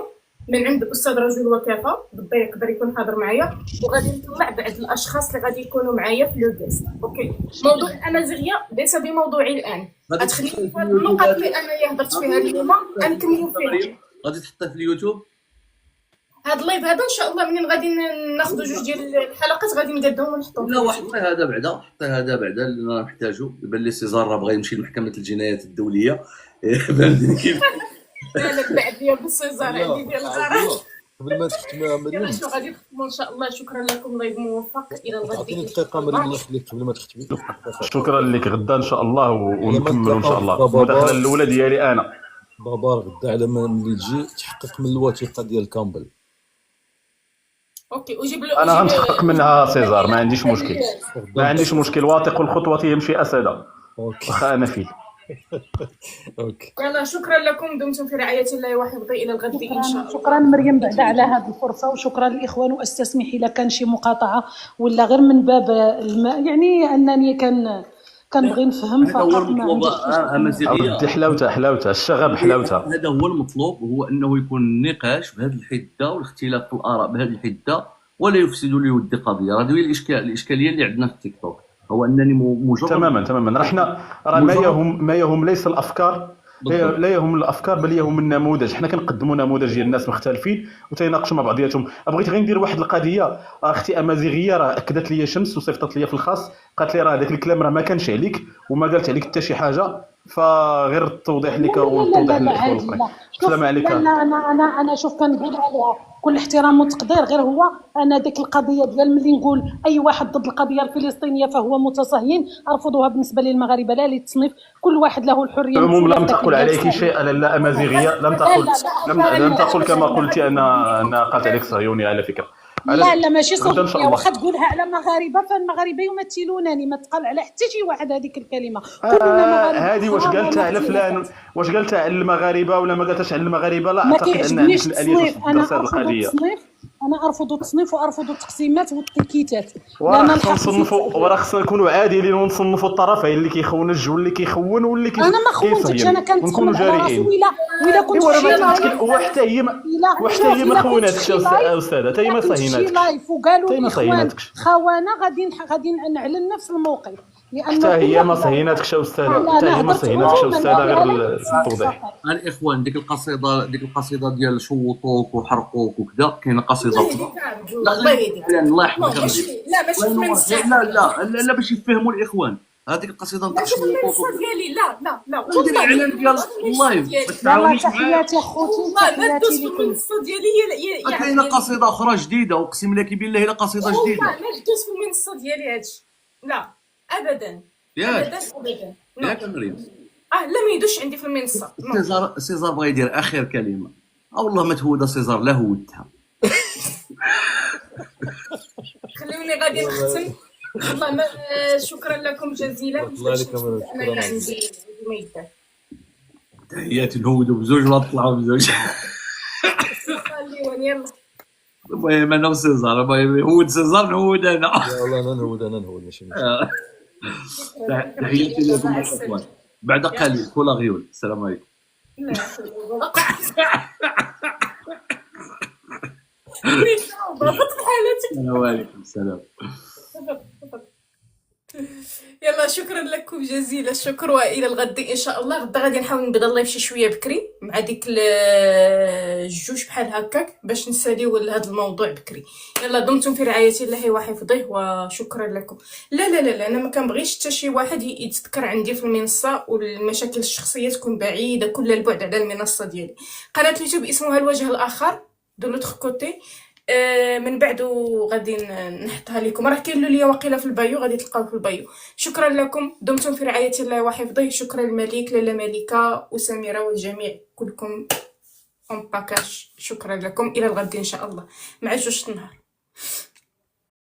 من عند الاستاذ رجل وكافه بالضبط يقدر يكون حاضر معايا، وغادي نطلع بعض الاشخاص اللي غادي يكونوا معايا في لو ديست. اوكي، موضوع الامازيغيه ليس بموضوعي الان، غتخليني في هذه النقط اللي انا هضرت فيها اليوم غنكملوا فيها. غادي تحطيه في اليوتيوب هاد اللايف هذا ان شاء الله. منين غادي ناخذوا جوج ديال الحلقات غادي نقادوهم ونحطوهم. لا حطي هذا بعدا لان راه محتاجو. يبان لي سيزار راه بغا يمشي لمحكمه الجنايات الدوليه. فهمتني كيف؟ لا بعد ديال السيزار عندي ديال الغرض. قبل ما تختمي مريم شنو غادي نختموا ان شاء الله. شكرا لكم، لايف موفق الى الغد. عطيني دقيقه مريم الله يخليك قبل ما تختمي. شكرا لك. غدا ان شاء الله ونكملوا ان شاء الله. المداخله الاولى ديالي انا بابار غدا على ملي تجي تحقق من الوثيقه ديال كامبل. اوكي وجيب له. انا غنتحقق منها سيزار، ما عنديش مشكل. واثق الخطوه يمشي اسدا. واخا انا فيه. اوكي يلا شكرا لكم، دمتم في رعايه الله وحفظه الى الغد ان شاء الله. شكرا مريم بعد على هذه الفرصه، وشكرا للاخوان. واستسمحي الا كان شي مقاطعه ولا غير من باب يعني انني كنبغي نفهم فقط. هذا هو المطلوب امازيغيه. حلاوته الشغب حلاوته. هذا هو المطلوب، هو انه يكون النقاش بهذه الحده والاختلاف في الاراء بهذه الحده ولا يفسد لود قضيه. هذه هي الاشكاليه اللي عندنا في التيك توك، هو انني مجرد تماما حنا ما يهم ليس الافكار، لا يهم الافكار بل يهم النموذج. حنا كنقدموا نموذج ديال الناس مختلفين وتيناقشوا مع بعضياتهم. بغيت غير ندير واحد القضيه. اختي امازيغيه راه اكدت لي شمس وصيفطت لي في الخاص، قالت لي راه داك الكلام راه ما كانش عليك وما قالت عليك حتى شي حاجه، فغير التوضيح لك والتوضيح للاخوان الاخرين. السلام عليكم. انا شوف كنقول عليها كل احترام وتقدير، غير هو انا ديك القضيه ديال ملي نقول اي واحد ضد القضيه الفلسطينيه فهو متصهين، ارفضها بالنسبه للمغاربه لا للتصنيف. كل واحد له الحريه. العموم لم تقل عليك شيء لا امازيغيه، لم تقل كما قلت انا قالت عليك صهيوني على فكره. لا ماشي صهيونيه، واخا تقولها على مغاربه فالمغاربه يمثلونني، ما تقال على حتى شي واحد هذيك الكلمه. كلنا مغاربه. هذه واش قالتها على فلان، واش قالتها على المغاربه ولا ما قالتهاش على المغاربه؟ لا اعتقد ان عندك الاليه في دراسه القضيه. انا ارفض التصنيف وارفض التقسيمات والتكيتات. وراه خصنا نصنفوا، وراه خصنا نكونوا عادلين ونصنفوا الطرفين، اللي كيخون الجو واللي كيخون واللي انا ما خونتكش، انا ونكونوا كنتخمم على راسي. جارئين. ولا كنت في شي لايف وحتى هي ما خوناتكش استاذه، حتى هي ما صهيناتكش شي صهيناتكش، لايف وقالوا حتى هي ما الاخوان صهيناتكش، خوانا غادي نعلن نفس الموقف، لانه حتى هي ما صهيناتكش استاذه، حتى هي ما صهيناتكش استاذه، غير التوضيح. الاخوان ديك القصيده ديال شوطوك وحرقوك وكذا، كاينه قصيده الله يهديك الله يحفظك. لا ماشي في المنصه، لا باش يفهموا الاخوان هذيك القصيده نتاع ماشي في المنصه شوطوك ديالي. لا ودير الاعلان ديال اللايف ما يلا تعاونيش معايا. تحياتي اخوتي، والله ما تحياتي دوز في لكم. المنصه ديالي كاينه قصيده اخرى جديده، اقسم لك بالله الا قصيده والله جديده. ما دوز في المنصه ديالي هادشي، لا ابدا ياك ابدا. ياك مريم. لا ما يدوش عندي في المنصه. سيزار بغا يدير اخر كلمه. والله ما تهود سيزار، لا هودتها. خليوني غادي نختم. والله ما شكرا لكم جزيلا. الله عليكم، انا عندي ما يدار. تحياتي نهودوا بزوج ولا طلعوا بزوج. خليوني يلا. المهم انا وسيزار، المهم هود سيزار نهود انا. يا الله انا نهود ماشي مشكل. تحياتي لكم الاخوان. بعد قليل كل غيول. السلام عليكم. لا وعليكم السلام. يلا شكرا لكم جزيل الشكر، والى الغد ان شاء الله. غدا غادي نحاول نبدا اللايف شي شويه بكري مع ديك الجوج بحال هكاك باش نساليو لهذا الموضوع بكري. يلا دمتم في رعايه الله وحفظه وشكرا لكم. لا انا ما كنبغيش حتى شي واحد يتذكر عندي في المنصه، والمشاكل الشخصيه تكون بعيده كل البعد على المنصه ديالي. قناه اليوتيوب اسمها الوجه الاخر دو لوتر كوتي، من بعد غادي نحطها لكم، راه كاين ليا واقيلا في البايو، غادي تلقاو في البايو. شكرا لكم، دمتم في رعايه الله وحفظه. شكرا للملك، لاله ملكه وسميره والجميع كلكم اون باكاج. شكرا لكم، الى الغد ان شاء الله مع جوج النهار.